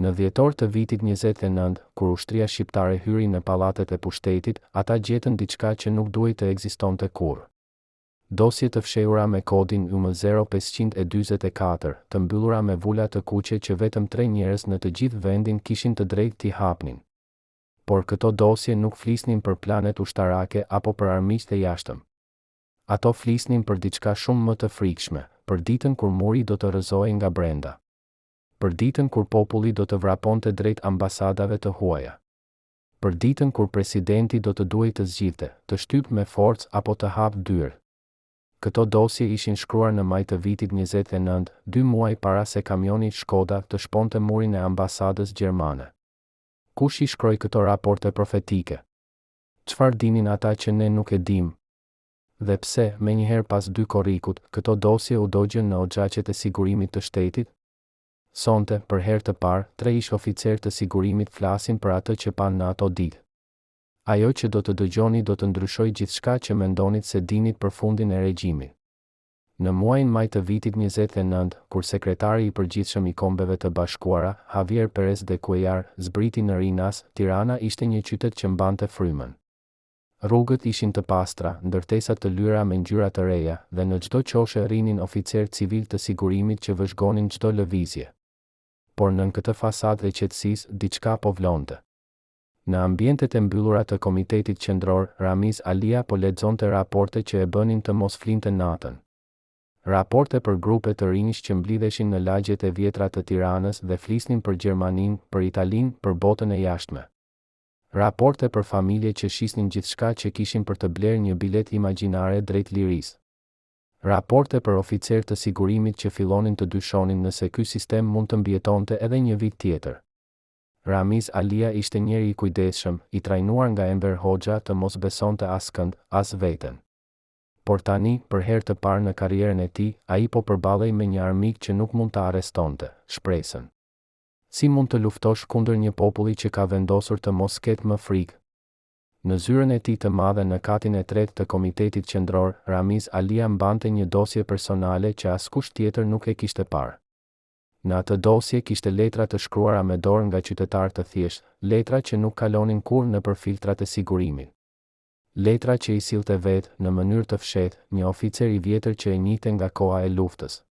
Në dhjetor të vitit 29, kur ushtria shqiptare hyri në pallatet e pushtetit, ata gjetën diçka që nuk duhej të ekzistonte kurrë. Dosje të fshehura me kodin UM0544, të mbyllura me vula të kuqe që vetëm 3 njerëz në të gjithë vendin kishin të drejtë t'i hapnin. Por këto dosje nuk flisnin për planet ushtarake apo për armiqtë e jashtëm. Ato flisnin për diçka shumë më të frikshme, për ditën kur muri do të rrëzohej nga brenda. Për ditën kur populli do të vraponte drejt ambasadave të huaja. Për ditën kur presidenti do të duhej të zgjidhte, të shtyp me forcë apo të hapë dyrë. Këto dosje ishin shkruar në maj të vitit 29, 2 muaj para se kamioni Shkoda të shponte murin e ambasadës gjermane. Kush i shkroi këto raporte profetike? Çfarë dinin ata që ne nuk e dim? Dhe pse, menjëherë pas 2 korrikut, këto dosje u dogjën në oxhaqet e sigurimit të shtetit? Sonte, për herë të parë, 3 ish oficerë të sigurimit flasin për atë që pan në ato ditë. Ajo që do të dëgjoni do të ndryshoj gjithçka që mendonit se dinit për fundin e regjimit. Në muajin maj të vitit 29, kur sekretari i përgjithshëm i Kombeve të Bashkuara, Javier Pérez de Cuellar, zbriti në Rinas, Tirana ishte një qytet që mbante frymën. Rrugët ishin të pastra, ndërtesat të lyera me ngjyra të reja, dhe në çdo qoshe rrinin oficer civil të sigurimit që vëzhgonin çdo lëvizje. Por nën këtë fasadë e qetësisë, diçka po vlonte. Në ambientet e mbyllura të Komitetit Qendror, Ramiz Alia po lexonte raporte që e bënin të mos flinte natën. Raporte për grupe të rinj që mblidheshin në lagjet e vjetra të Tiranës dhe flisnin për Gjermaninë, për Italinë, për botën e jashtme. Raporte për familje që shisnin gjithçka që kishin për të blerë një bilet imagjinare drejt lirisë. Raporte për oficerë të sigurimit që fillonin të dyshonin nëse ky sistem mund të mbijetonte edhe një vit tjetër. Ramiz Alia ishte njeri i kujdesshëm, i trajnuar nga Enver Hoxha të mos besonte askënd, as veten. Por tani, për herë të parë në karrierën e tij, ai po përballej me një armik që nuk mund ta arrestonte, shpresën. Si mund të luftosh kundër një populli që ka vendosur të mos ketë më frikë? Në zyrën e tij të madhe në katin e tretë të Komitetit Qendror, Ramiz Alia mbante një dosje personale që askush tjetër nuk e kishte parë. Në atë dosje kishte letra të shkruara me dorë nga qytetarë të thjeshtë, letra që nuk kalonin kurrë nëpër filtrat e sigurimit. Letra që i sillte vetë, në mënyrë të fshehtë, një oficer i vjetër që e njihte nga koha e luftës.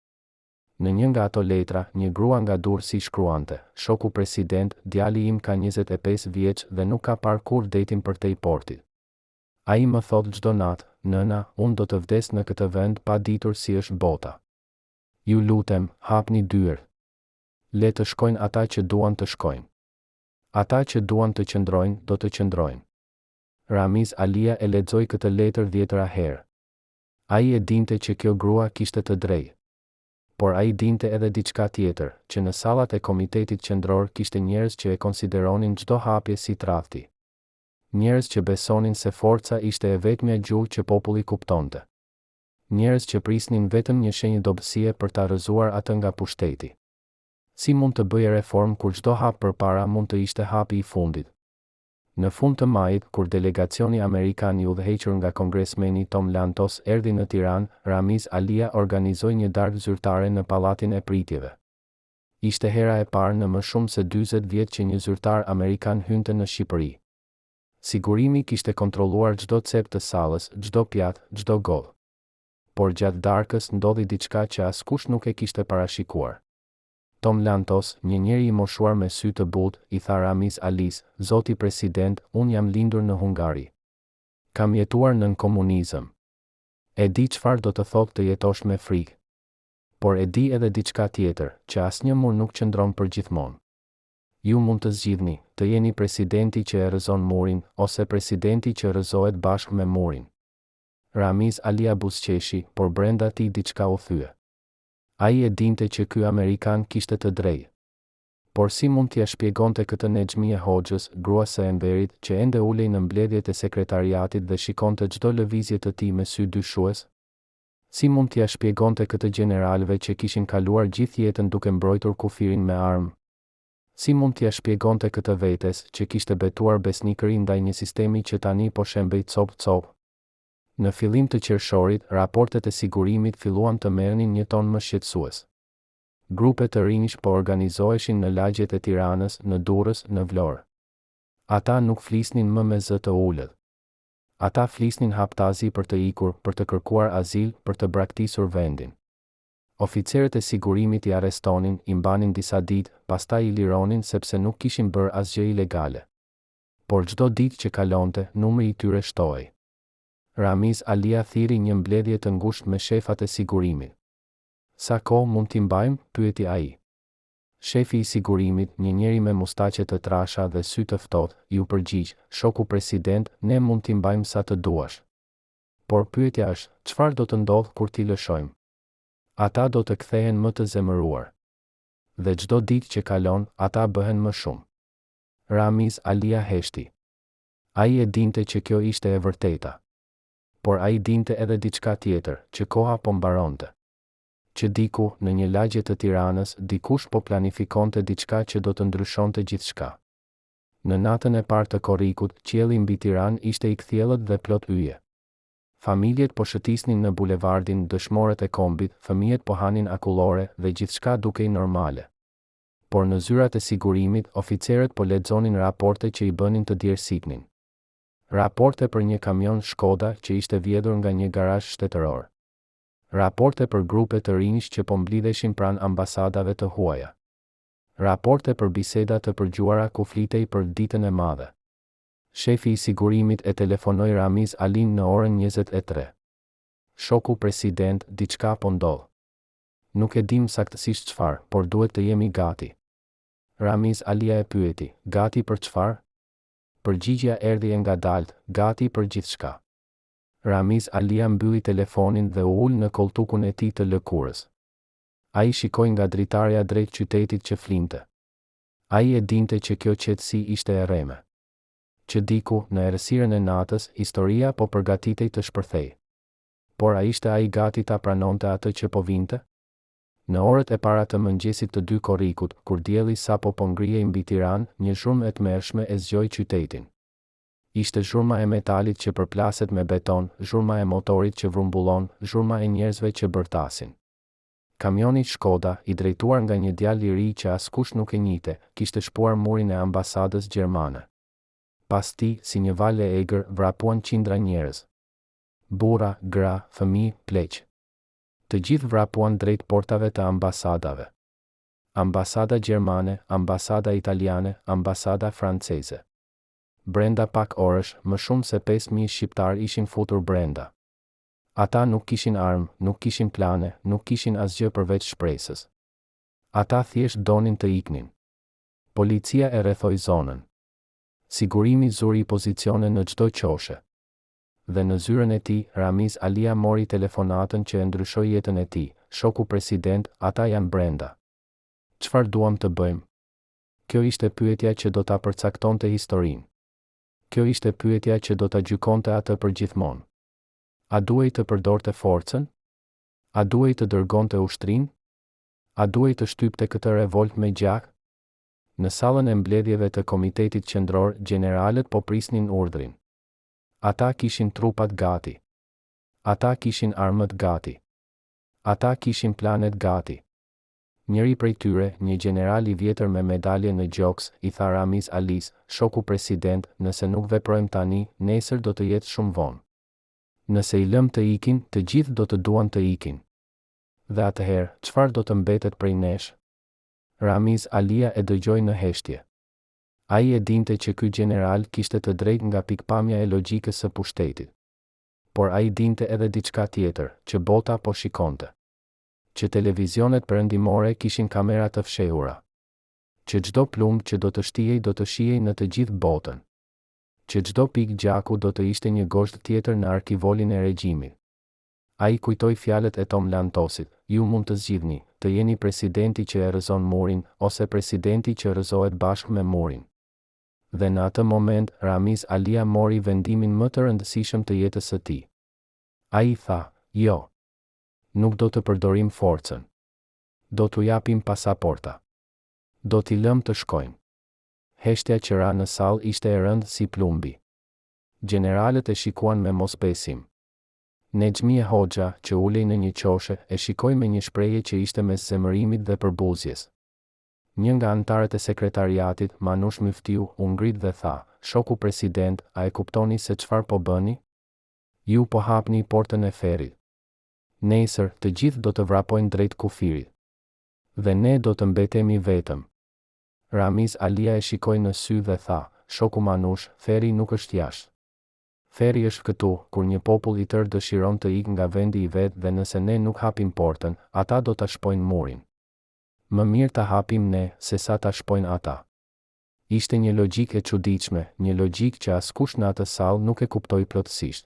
Në një nga ato letra, një grua nga Durrësi shkruante: "Shoku president, djali im ka 25 vjeç dhe nuk ka parë kurrë detin për te i portit. Ai më thot çdo natë, nëna, unë do të vdes në këtë vend pa ditur si është bota. Ju lutem, hapni dyrë. Le të shkojnë ata që duan të shkojnë. Ata që duan të qëndrojnë, do të qëndrojnë." Ramiz Alia e lexoi këtë letër 10 herë. Ai e dinte që kjo grua kishte të drejtë. Por ai dinte edhe diçka tjetër, që në sallat e Komitetit Qendror kishte njerëz që e konsideronin çdo hapje si tradhti. Njerëz që besonin se forca ishte e vetmja gjuhë që populli kuptonte. Njerëz që prisnin vetëm një shenjë dobësie për ta rrëzuar atë nga pushteti. Si mund të bëjë reformë kur çdo hap përpara mund të ishte hapi i fundit? Në fund të majit, kur delegacioni amerikan i udhëhequr nga kongresmeni Tom Lantos erdhi në Tiranë, Ramiz Alia organizoi një darkë zyrtare në pallatin e pritjeve. Ishte hera e parë në më shumë se 40 vjet që një zyrtar amerikan hynte në Shqipëri. Sigurimi kishte kontrolluar çdo cep të sallës, çdo pjatë, çdo gollë. Por gjatë darkës ndodhi diçka që askush nuk e kishte parashikuar. Tom Lantos, një njeri i moshuar me sy të butë, i tha Ramiz Alis: "Zoti president, unë jam lindur në Hungari. Kam jetuar nën komunizëm. E di çfarë do të thotë të jetosh me frikë. Por e di edhe diçka tjetër, që asnjë mur nuk qëndron për gjithmonë. Ju mund të zgjidhni, të jeni presidenti që e rrëzon murin, ose presidenti që rrëzohet bashkë me murin." Ramiz Alia buzëqeshi, por brenda tij diçka u thye. Ai e dinte që ky amerikan kishte të drejtë. Por si mund t'ia shpjegonte këtë Nexhmie Hoxhës, gruas së Enverit, që ende ulej në mbledhjet e sekretariatit dhe shikonte çdo lëvizje të tij me sy dyshues? Si mund t'ia shpjegonte këtë gjeneralëve që kishin kaluar gjithë jetën duke mbrojtur kufirin me armë? Si mund t'ia shpjegonte këtë vetes që kishte betuar besnikëri ndaj një sistemi që tani po shembej cop-cop? Në fillim të qershorit, raportet e sigurimit filluan të merrnin një ton më shqetësues. Grupe të rinj po organizoheshin në lagjet e Tiranës, në Durrës, në Vlorë. Ata nuk flisnin më me zë të ulët. Ata flisnin haptazi për të ikur, për të kërkuar azil, për të braktisur vendin. Oficerët e sigurimit I arrestonin, I mbanin disa ditë, pastaj I lironin sepse nuk kishin bërë asgjë ilegale. Por çdo ditë që kalonte, numri I tyre shtohej. Ramiz Alia thiri një mbledhje të ngushtë me shefat e sigurimit. Sa kohë mund t'i mbajmë? Pyeti ai. Shefi I sigurimit, një njeri me mustaqe të trasha dhe sy të ftohtë, ju përgjigj, shoku president, ne mund t'i mbajmë sa të duash. Por pyetja është, çfarë do të ndodhë kur t'i lëshojmë? Ata do të kthehen më të zemëruar. Dhe çdo ditë që kalon, ata bëhen më shumë. Ramiz Alia heshti. Ai e dinte që kjo ishte e vërteta. Por ai dinte edhe diçka tjetër, që koha po mbaronte. Që diku, në një lagje të Tiranës, dikush po planifikonte diçka që do të ndryshonte gjithçka. Në natën e parë të korrikut, qielli mbi Tiranë ishte I kthjellët dhe plot yje. Familjet po shëtisnin në bulevardin, dëshmorët e kombit, fëmijët po hanin akullore dhe gjithçka dukej normale. Por në zyrat e sigurimit, oficerët po lexonin raporte që I bënin të djersiknin. Raporte për një kamion Shkoda që ishte vjedhur nga një garazh shtetëror. Raporte për grupe të rinj që po mblidheshin pranë ambasadave të huaja. Raporte për biseda të përgjuara ku flitej për ditën e madhe. Shefi I sigurimit e telefonoi Ramiz Alin në orën 23. Shoku president, diçka po ndodh. Nuk e dim saktësisht çfarë, por duhet të jemi gati. Ramiz Alia e pyeti, gati për çfarë? Përgjigjja erdhi e ngadalt, gati për gjithçka. Ramiz Alia mbylli telefonin dhe u ul në koltukun e tij të lëkurës. Ai shikoi nga dritarja drejt qytetit që flinte. Ai e dinte që kjo qetësi ishte e rreme. Që diku, në errësirën e natës, historia po përgatitej të shpërthej. Por a ishte ai gati ta pranonte atë që po vinte? Në orët e para të mëngjesit të 2 korrikut, kur dielli sapo po ngrihej mbi Tiranë, një zhurmë e tmerrshme e zgjoi qytetin. Ishte zhurma e metalit që përplaset me beton, zhurma e motorit që vrumbullon, zhurma e njerëzve që bërtasin. Kamioni Shkoda, I drejtuar nga një djalë I ri që askush nuk e njihte, kishte shpuar murin e ambasadës gjermane. Pas tij, si një val e egër, vrapuan qindra njerëz. Burra, gra, fëmijë, pleq. Të gjithë vrapuan drejt portave të ambasadave. Ambasada gjermane, ambasada italiane, ambasada franceze. Brenda pak orësh, më shumë se 5.000 shqiptar ishin futur brenda. Ata nuk kishin armë, nuk kishin plane, nuk kishin asgjë përveç shpresës. Ata thjesht donin të iknin. Policia e rrethoi zonën. Sigurimi zuri pozicione në çdo qoshe. Dhe në zyrën e tij, Ramiz Alia mori telefonatën që e ndryshoi jetën e tij. Shoku president, ata janë brenda. Çfarë duam të bëjmë? Kjo ishte pyetja që do ta përcaktonte historinë. Kjo ishte pyetja që do ta gjykonte atë për gjithmonë. A duhej të përdorte forcën? A duhej të dërgonte ushtrinë? A duhej të shtypte këtë revolt me gjak? Në sallën e mbledhjeve të Komitetit Qendror, gjeneralet po prisnin urdhrin. Ata kishin trupat gati. Ata kishin armët gati. Ata kishin planet gati. Njëri prej tyre, një gjeneral I vjetër me medalje në gjoks, I tha Ramiz Alis, shoku president, nëse nuk veprojmë tani, nesër do të jetë shumë vonë. Nëse I lëm të ikin, të gjithë do të duan të ikin. Dhe atëherë, çfarë do të mbetet prej nesh? Ramiz Alia e dëgjoi në heshtje. Ai e dinte që ky gjeneral kishte të drejtë nga pikpamja e logjikës së pushtetit. Por ai dinte edhe diçka tjetër, që bota po shikonte. Që televizionet perëndimore kishin kamera të fshehura. Që çdo plumb që do të shihej në të gjithë botën. Që çdo pikë gjaku do të ishte një gosht tjetër në arkivolin e regjimit. Ai kujtoi fjalët e Tom Lantosit, ju mund të zgjidhni, të jeni presidenti që e rrëzon murin, ose presidenti që rrëzohet bashkë me murin. Dhe në atë moment, Ramiz Alia mori vendimin më të rëndësishëm të jetës së tij. Ai tha, jo. Nuk do të përdorim forcën. Do t'u japim pasaporta. Do t'i lëm të shkojnë. Heshtja që ra në sallë ishte e rëndë si plumbi. Gjeneralet e shikuan me mosbesim. Nexhmi Hoxha, që ulej në një qoshe, e shikoi me një shprehje që ishte mes zemërimit dhe përbuzjes. Një nga anëtarët e sekretariatit, Manush Myftiu, u ngrit dhe tha: "Shoku president, a e kuptoni se çfarë po bëni? Ju po hapni portën e Ferit. Nesër, të gjithë do të vrapojnë drejt kufirit. Dhe ne do të mbetemi vetëm." Ramiz Alia e shikoi në sy dhe tha: "Shoku Manush, Feri nuk është jashtë. Feri është këtu, kur një popull i tërë dëshiron të ikë nga vendi i vet dhe nëse ne nuk hapim portën, ata do ta shpojnë murin. Më mirë ta hapim ne, se sa ta shpojnë ata." Ishte një logjikë e çuditshme, një logjikë që askush në atë sallë nuk e kuptoi plotësisht.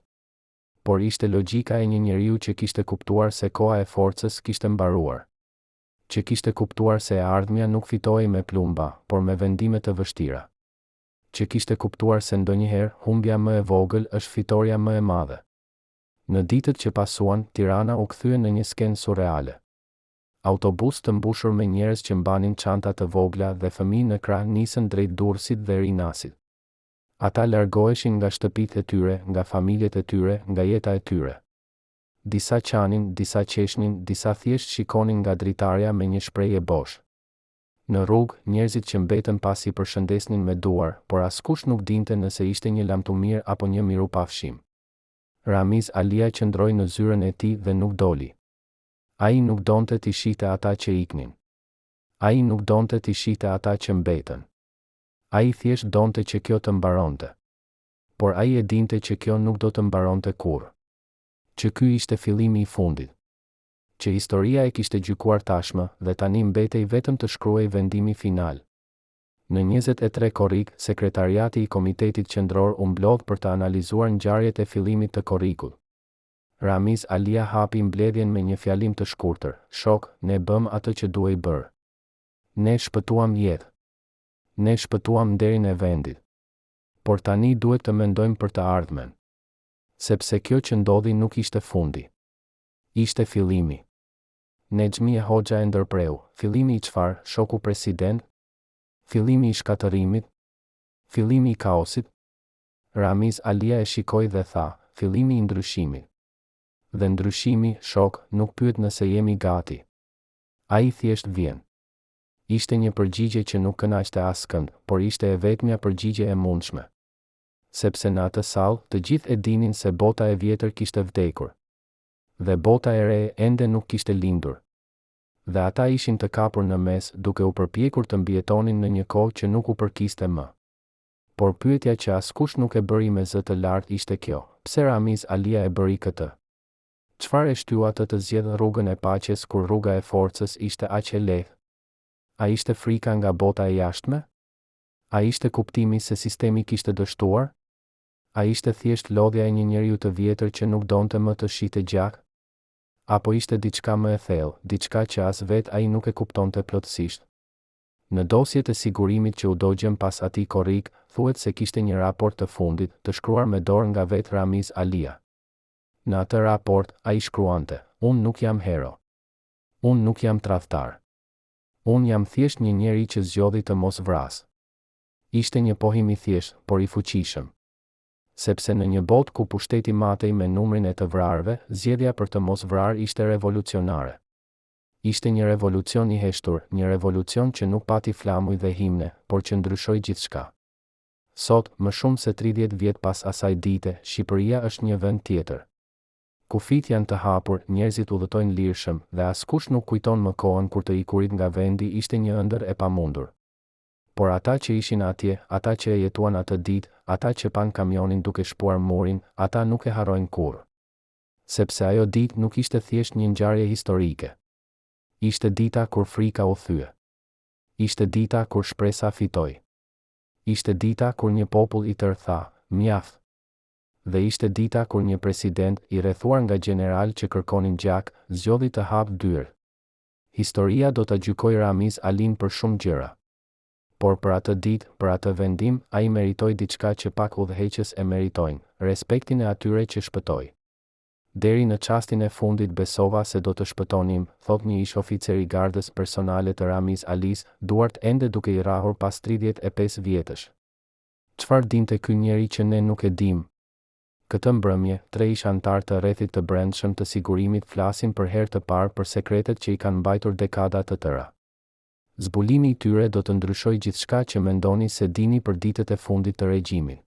Por ishte logjika e një njeriu që kishte kuptuar se koha e forcës kishte mbaruar. Që kishte kuptuar se e ardhmja nuk fitohej me plumba, por me vendime të vështira. Që kishte kuptuar se ndonjëherë humbja më e vogël është fitoria më e madhe. Në ditët që pasuan, Tirana u kthye në një skenë surreale. Autobus të mbushur me njerëz që mbanin çanta të vogla dhe fëmijë në krah nisën drejt Durrësit dhe Rinasit. Ata largoheshin nga shtëpitë e tyre, nga familjet e tyre, nga jeta e tyre. Disa qanin, disa qeshnin, disa thjesht shikonin nga dritarja me një shprehje bosh. Në rrugë, njerëzit që mbetën pasi përshëndesnin me duar, por askush nuk dinte nëse ishte një lamtumir apo një mirupafshim. Ramiz Alia qëndroi në zyrën e tij dhe nuk doli. Ai nuk donte t'i shihte ata që iknin. Ai nuk donte t'i shihte ata që mbetën. Ai thjesht donte që kjo të mbaronte. Por ai e dinte që kjo nuk do të mbaronte kurrë. Që ky ishte fillimi i fundit. Që historia e kishte gjykuar tashmë dhe tani mbetej vetëm të shkruaj vendimi final. Në 23 korrik, sekretariati i Komitetit Qendror u mblodh për të analizuar ngjarjet e fillimit të korrikut. Ramiz Alia hapi mbledhjen me një fjalim të shkurtër: "Shok, ne bëm atë që duhej bërë. Ne shpëtuam jetë. Ne shpëtuam nderin e vendit. Por tani duhet të mendojmë për të ardhmen. Sepse kjo që ndodhi nuk ishte fundi. Ishte fillimi." Nexhmi Hoxha e ndërpreu: "Fillimi i çfarë, shoku president? Fillimi i shkatërimit? Fillimi i kaosit?" Ramiz Alia e shikoi dhe tha: "Fillimi i ndryshimit." Dhe ndryshimi, shok, nuk pyet nëse jemi gati. Ai thjesht vjen. Ishte një përgjigje që nuk kënaqte askënd, por ishte e vetmja përgjigje e mundshme. Sepse në atë sallë, të gjithë e dinin se bota e vjetër kishte vdekur. Dhe bota e re ende nuk kishte lindur. Dhe ata ishin të kapur në mes, duke u përpjekur të mbjetonin në një kohë që nuk u përkiste më. Por pyetja që askush nuk e bëri me zë të lartë ishte kjo: pse Ramiz Alia e bëri këtë? Çfarë e shtyu atë të zgjedhë rrugën e paqes kur rruga e forcës ishte aq e lehtë? A ishte frika nga bota e jashtme? A ishte kuptimi se sistemi kishte dështuar? A ishte thjesht lodhja e një njeriu të vjetër që nuk donte më të shite gjak? Apo ishte diçka më e thellë, diçka që as vetë ai nuk e kuptonte plotësisht? Në dosjet e sigurimit që u dogjën pas atij korrik, thuhet se kishte një raport të fundit, të shkruar me dorë nga vetë Ramiz Alia. Në atë raport, ai shkruante: "Unë nuk jam hero. Unë nuk jam tradhtar. Unë jam thjesht një njeri që zgjodhi të mos vras." Ishte një pohim i thjesht, por i fuqishëm. Sepse në një botë ku pushteti matej me numrin e të vrarëve, zgjedhja për të mos vrarë ishte revolucionare. Ishte një revolucion i heshtur, një revolucion që nuk pati flamuj dhe himne, por që ndryshoi gjithçka. Sot, më shumë se 30 vjet pas asaj dite, Shqipëria është një vend tjetër. Kufit janë të hapur, njerëzit udhëtojnë lirshëm dhe askush nuk kujton më kohën kur të ikurit nga vendi ishte një ëndër e pamundur. Por ata që ishin atje, ata që e jetuan atë ditë, ata që pan kamionin duke shpuar murin, ata nuk e harrojnë kurrë. Sepse ajo ditë nuk ishte thjesht një ngjarje historike. Ishte dita kur frika u thye. Ishte dita kur shpresa fitoi. Ishte dita kur një popull i tërë tha: "Mjaft." Dhe ishte dita kur një president, i rrethuar nga gjeneral që kërkonin gjak, zgjodhi të hapë dyrë. Historia do ta gjykojë Ramiz Alin për shumë gjëra. Por për atë ditë, për atë vendim, ai meritoi diçka që pak udhëheqës e meritojnë: respektin e atyre që shpëtoi. "Deri në çastin e fundit besova se do të shpëtonim", thot një ish oficer i gardës personale të Ramiz Alis, duart ende duke i rrahur pas 35 vjetësh. Çfarë dinte ky njeri që ne nuk e dim? Këtë mbrëmje, 3 ish antar të rrethit të brendshëm të sigurimit flasin për herë të parë për sekretet që i kanë mbajtur dekada të tëra. Zbulimi i tyre do të ndryshojë gjithçka që mendoni se dini për ditët e fundit të regjimit.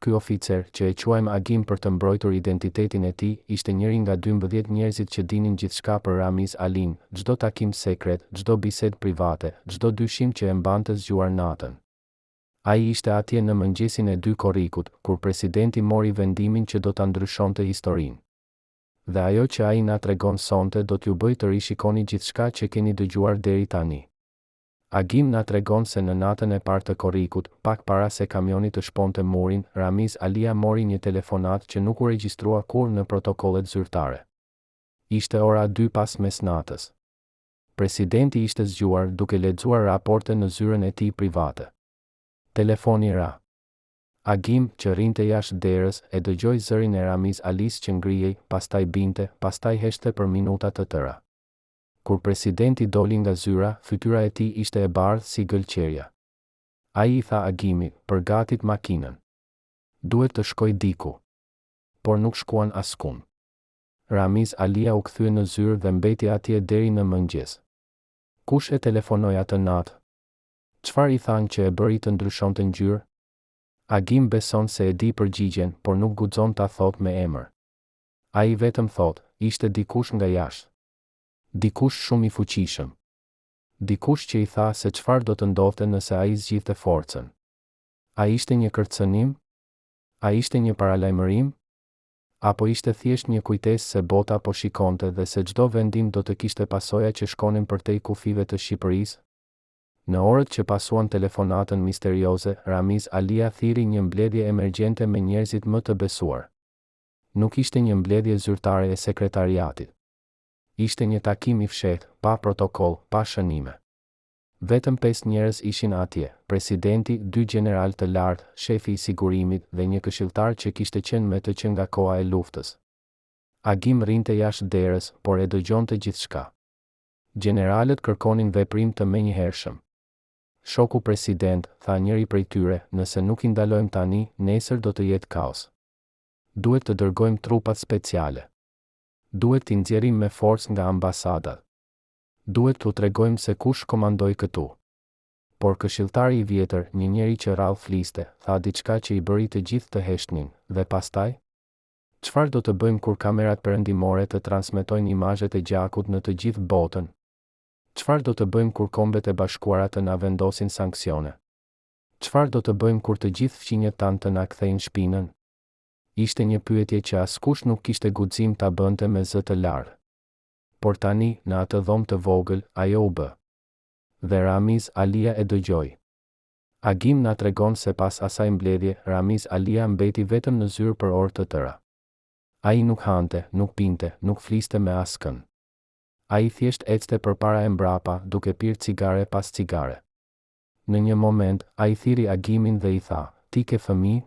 Ky oficer, që e quajmë Agim për të mbrojtur identitetin e tij, ishte njëri nga 12 njerëzit që dinin gjithçka për Ramiz Alin, çdo takim sekret, çdo bisedë private, çdo dyshim që e mbante zgjuar natën. Ai ishte atje në mëngjesin e 2 korrikut, kur presidenti mori vendimin që do ta ndryshonte historinë. Dhe ajo që ai na tregon sonte do t'ju bëjë të rishikoni gjithçka që keni dëgjuar deri tani. Agim na tregon se në natën e parë të korrikut, pak para se kamioni të shponte murin, Ramiz Alia mori një telefonat që nuk u regjistrua kur në protokollet zyrtare. Ishte ora 2 pas mesnatës. Presidenti ishte zgjuar duke lexuar raporte në zyrën e tij private. Telefoni ra. Agim, që rinte jashtë derës, e dëgjoi zërin e Ramiz Alis që ngrihej, pastaj binte, pastaj heshte për minuta të tëra. Kur presidenti doli nga zyra, fytyra e tij ishte e bardhë si gëlqerja. Ai i tha Agimit, përgatit makinën. Duhet të shkoj diku. Por nuk shkuan askund. Ramiz Alia u kthye në zyrë dhe mbeti atje deri në mëngjes. Kush e telefonoi atë natë? Çfarë i thanë që e bëri të ndryshonte ngjyrë? Agim beson se e di përgjigjen, por nuk guxon ta thotë me emër. Ai vetëm thot, ishte dikush nga jashtë. Dikush shumë i fuqishëm. Dikush që i tha se çfarë do të ndodhte nëse ai zgjidhte forcën. A ishte një kërcënim? A ishte një paralajmërim? Apo ishte thjesht një kujtesë se bota po shikonte dhe se çdo vendim do të kishte pasoja që shkonin përtej kufive të Shqipërisë? Në orët që pasuan telefonatën misterioze, Ramiz Alia thiri një mbledhje emergjente me njerëzit më të besuar. Nuk ishte një mbledhje zyrtare e sekretariatit. Ishte një takim i fshehtë, pa protokoll, pa shënime. Vetëm 5 njerëz ishin atje, presidenti, 2 general të lartë, shefi i sigurimit dhe një këshilltar që kishte qenë me të që nga koha e luftës. Agim rinte jashtë derës, por e dëgjonte gjithçka. Generalët kërkonin veprim të menjëhershëm. Shoku president, tha njëri prej tyre, nëse nuk i ndalojmë tani, nesër do të jetë kaos. Duhet të dërgojmë trupat speciale. Duhet t'i nxjerrim me forcë nga ambasadat. Duhet t'u tregojmë se kush komandoi këtu. Por këshilltari i vjetër, një njeri që rrallë fliste, tha diçka që i bëri të gjithë të heshnin, dhe pastaj? Çfarë do të bëjmë kur kamerat perëndimore të transmetojnë imazhet e gjakut në të gjithë botën? Çfarë do të bëjmë kur Kombet e Bashkuara të na vendosin sanksione? Çfarë do të bëjmë kur të gjithë fqinjet tanë të na kthejnë shpinën? Ishte një pyetje që askush nuk kishte guxim ta bënte me zë të lartë. Por tani, në atë dhomë të vogël, ajo u bë. Dhe Ramiz Alia e dëgjoi. Agim na tregon se pas asaj mbledhje, Ramiz Alia mbeti vetëm në zyrë për orë të tëra. Ai nuk hante, nuk pinte, nuk fliste me askën. Ai thjesht ecte përpara e mbrapa, duke pirë cigare pas cigare. Në një moment, ai thiri Agimin dhe i tha, ti ke fëmijë?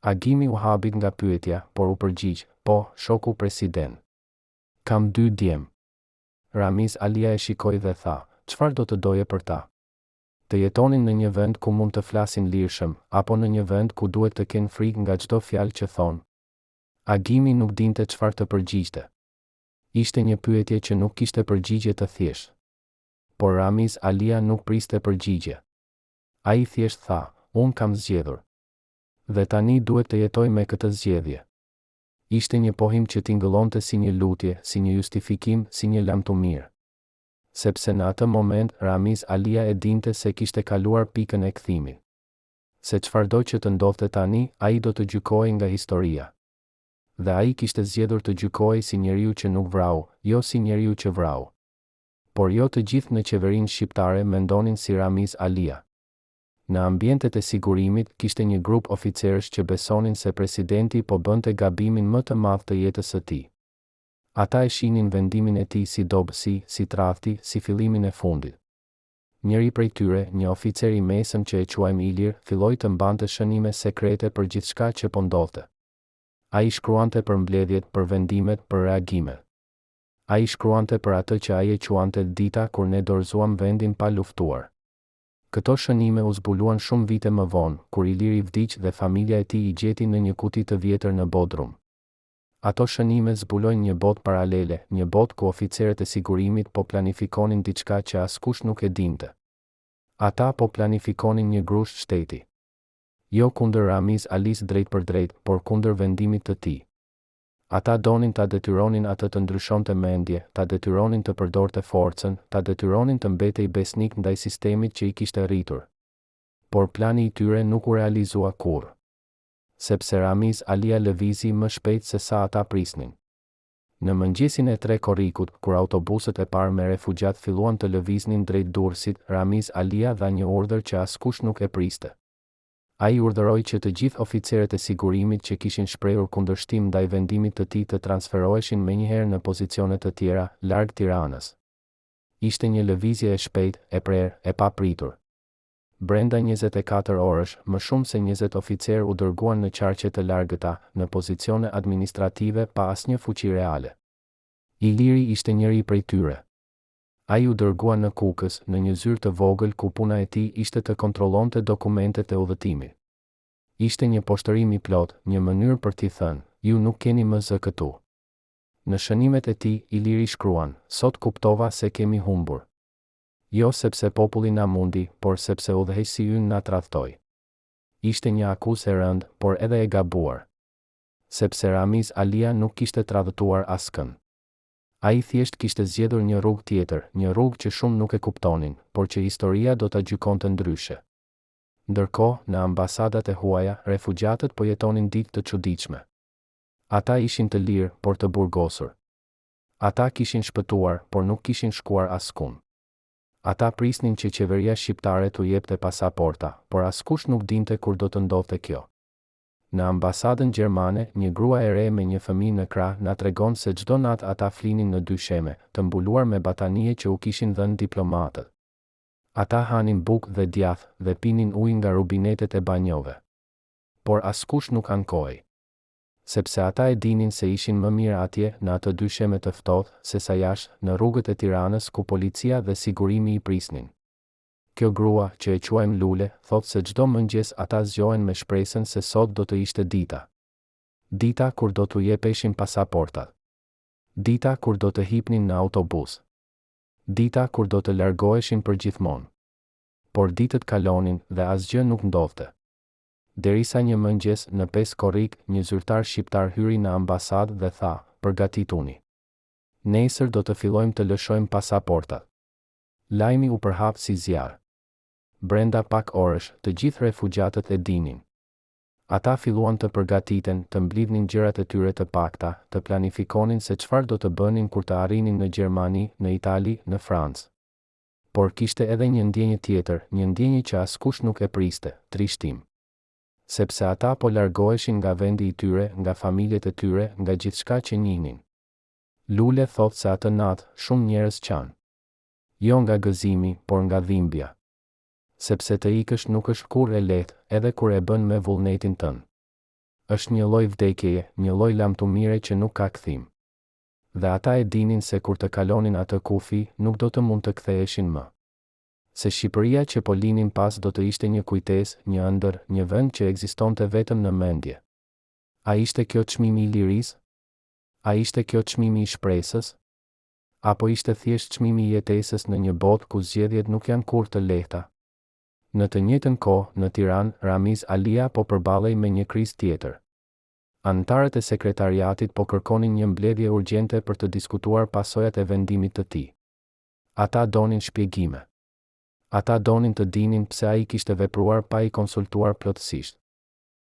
Agimi u habit nga pyetja, por u përgjigj, po, shoku president. Kam 2 djem. Ramiz Alia e shikoi dhe tha, çfarë do të doje për ta? Të jetonin në një vend ku mund të flasin lirshëm, apo në një vend ku duhet të kenë frikë nga çdo fjalë që thonë? Agimi nuk dinte çfarë të përgjigjte. Ishte një pyetje që nuk kishte përgjigje të thjeshtë. Por Ramiz Alia nuk priste përgjigje. Ai thjesht tha, unë kam zgjedhur. Dhe tani duhet të jetoj me këtë zgjedhje. Ishte një pohim që tingëllonte si një lutje, si një justifikim, si një lamtumir. Sepse në atë moment, Ramiz Alia e dinte se kishte kaluar pikën e kthimit. Se çfarëdo që të ndodhte tani, ai do të gjykohej nga historia. Dhe ai kishte zgjedhur të gjykohej si njeriu që nuk vrau, jo si njeriu që vrau. Por jo të gjithë në qeverinë shqiptare mendonin si Ramiz Alia. Në ambientet e sigurimit, kishte një grup oficerësh që besonin se presidenti po bënte gabimin më të madh të jetës së tij. Ata e shihnin vendimin e tij si dobësi, si tradhti, si fillimin e fundit. Njëri prej tyre, një oficer i mesëm që e quajmë Ilir, filloi të mbante shënime sekrete për gjithçka që po ndodhte. Ai shkruante për mbledhjet, për vendimet, për reagimet. Ai shkruante për atë që ai e quante dita kur ne dorëzuam vendin pa luftuar. Këto shënime u zbuluan shumë vite më vonë, kur Iliri vdiq dhe familja e tij i gjeti në një kuti të vjetër në Bodrum. Ato shënime zbulojnë një botë paralele, një botë ku oficerët e sigurimit po planifikonin diçka që askush nuk e dinte. Ata po planifikonin një grusht shteti. Jo kundër Ramiz Alis drejt për drejt, por kundër vendimit të tij. Ata donin ta detyronin atë të ndryshonte mendje, ta detyronin të përdorte forcën, ta detyronin të mbetej besnik ndaj sistemit që i kishte rritur. Por plani i tyre nuk u realizua kurrë, sepse Ramiz Alia lëvizi më shpejt se sa ata prisnin. Në mëngjesin e 3 korrikut, kur autobuset e parë me refugjat filluan të lëviznin drejt Durrësit, Ramiz Alia dha një urdhër që askush nuk e priste. Ai urdhëroi që të gjithë oficerët e sigurimit që kishin shprehur kundërshtim ndaj vendimit të tij të transferoheshin menjëherë në pozicione të tjera, larg Tiranës. Ishte një lëvizje e shpejtë, e prerë, e papritur. Brenda 24 orësh, më shumë se 20 oficerë u dërguan në qarqe të largëta, në pozicione administrative pa asnjë fuqi reale. Iliri ishte njëri prej tyre. Ai u dërgua në Kukës, në një zyrë të vogël ku puna e tij ishte të kontrollonte dokumentet e udhëtimit. Ishte një poshtërim i plot, një mënyrë për t'i thënë, ju nuk keni më zë këtu. Në shënimet e tij, Iliri shkruan, sot kuptova se kemi humbur. Jo sepse populli na mundi, por sepse udhëheqësi ynë na tradhtoi. Ishte një akuzë e rëndë, por edhe e gabuar. Sepse Ramiz Alia nuk kishte tradhtuar askën. Ai thjesht kishte zgjedhur një rrugë tjetër, një rrugë që shumë nuk e kuptonin, por që historia do ta gjykonte ndryshe. Ndërkohë, në ambasadat e huaja, refugjatët po jetonin ditë të çuditshme. Ata ishin të lirë, por të burgosur. Ata kishin shpëtuar, por nuk kishin shkuar askund. Ata prisnin që qeveria shqiptare t'u jepte pasaporta, por askush nuk dinte kur do të ndodhte kjo. Në ambasadën gjermane, një grua e re me një fëmijë në krah na tregon se çdo natë ata flinin në dysheme, të mbuluar me batanie që u kishin dhënë diplomatët. Ata hanin bukë dhe djath dhe pinin ujë nga rubinetet e banjove. Por askush nuk ankoi. Sepse ata e dinin se ishin më mirë atje në atë dysheme të ftohtë se sa jashtë në rrugët e Tiranës ku policia dhe sigurimi i prisnin. Kjo grua, që e quajmë Lule, thot se çdo mëngjes ata zgjohen me shpresën se sot do të ishte dita. Dita kur do t'u jepeshin pasaportat. Dita kur do të hipnin në autobus. Dita kur do të largoheshin përgjithmonë. Por ditët kalonin dhe asgjë nuk ndodhte. Derisa një mëngjes në 5 korrik, një zyrtar shqiptar hyri në ambasadë dhe tha, përgatituni. Nesër do të fillojmë të lëshojmë pasaportat. Lajmi u përhap si zjarr. Brenda pak orësh, të gjithë refugjatët e dinin. Ata filluan të përgatiten, të mblidhnin gjërat e tyre të pakta, të planifikonin se çfarë do të bënin kur të arrinin në Gjermani, në Itali, në Francë. Por kishte edhe një ndjenjë tjetër, një ndjenjë që askush nuk e priste, trishtim. Sepse ata po largoheshin nga vendi i tyre, nga familjet e tyre, nga gjithçka që njihnin. Lule thot se atë natë shumë njerëz qanë. Jo nga gëzimi, por nga dhimbja. Sepse të ikësh nuk është kurrë e lehtë, edhe kur e bën me vullnetin tënd. Është një lloj vdekjeje, një lloj lamtumire që nuk ka kthim. Dhe ata e dinin se kur të kalonin atë kufi, nuk do të mund të ktheheshin më. Se Shqipëria që po linin pas do të ishte një kujtesë, një ëndër, një vend që ekzistonte vetëm në mendje. A ishte kjo çmimi i lirisë? A ishte kjo çmimi i shpresës? Apo ishte thjesht çmimi i jetesës në një botë ku zgjedhjet nuk janë kurrë të lehta? Në të njëjtën kohë, në Tiranë, Ramiz Alia po përballej me një krizë tjetër. Anëtarët e sekretariatit po kërkonin një mbledhje urgjente për të diskutuar pasojat e vendimit të tij. Ata donin shpjegime. Ata donin të dinin pse ai kishte vepruar pa i konsultuar plotësisht.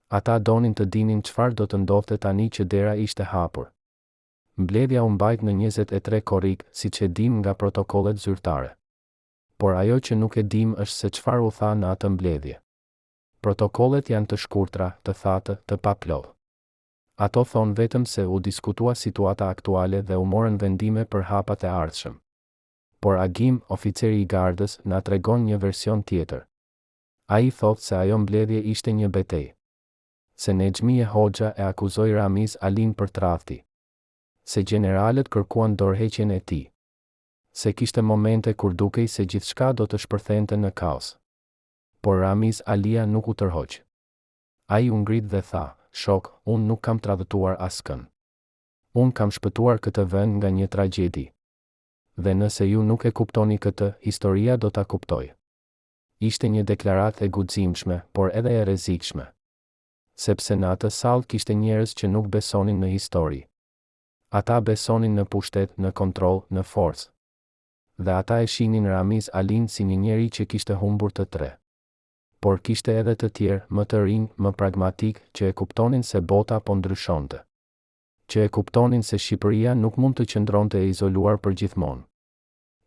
Ata donin të dinin çfarë do të ndodhte tani që dera ishte hapur. Mbledhja u mbajt në 23 korrik, siç e dim nga protokollet zyrtare. Por ajo që nuk e dim është se çfarë u tha në atë mbledhje. Protokollet janë të shkurtra, të thatë, të paplotë. Ato thonë vetëm se u diskutua situata aktuale dhe u morën vendime për hapat e ardhshëm. Por Agim, oficeri i gardës, na tregon një version tjetër. Ai thotë se ajo mbledhje ishte një betejë. Se Nexhmije Hoxha e akuzoi Ramiz Alin për tradhti. Se generalët kërkuan dorëheqjen e tij. Se kishte momente kur dukej se gjithçka do të shpërthente në kaos. Por Ramiz Alia nuk u tërhoq. Ai u ngrit dhe tha, shok, unë nuk kam tradhtuar askën. Unë kam shpëtuar këtë vend nga një tragjedi. Dhe nëse ju nuk e kuptoni këtë, historia do ta kuptoj. Ishte një deklaratë e guximshme, por edhe e rrezikshme. Sepse në atë sallë kishte njerëz që nuk besonin në histori. Ata besonin në pushtet, në kontroll, në forcë. Dhe ata e shihnin Ramiz Alin si një njeri që kishte humbur të tre. Por kishte edhe të tjerë, më të rinj, më pragmatik, që e kuptonin se bota po ndryshonte. Që e kuptonin se Shqipëria nuk mund të qëndronte e izoluar përgjithmonë.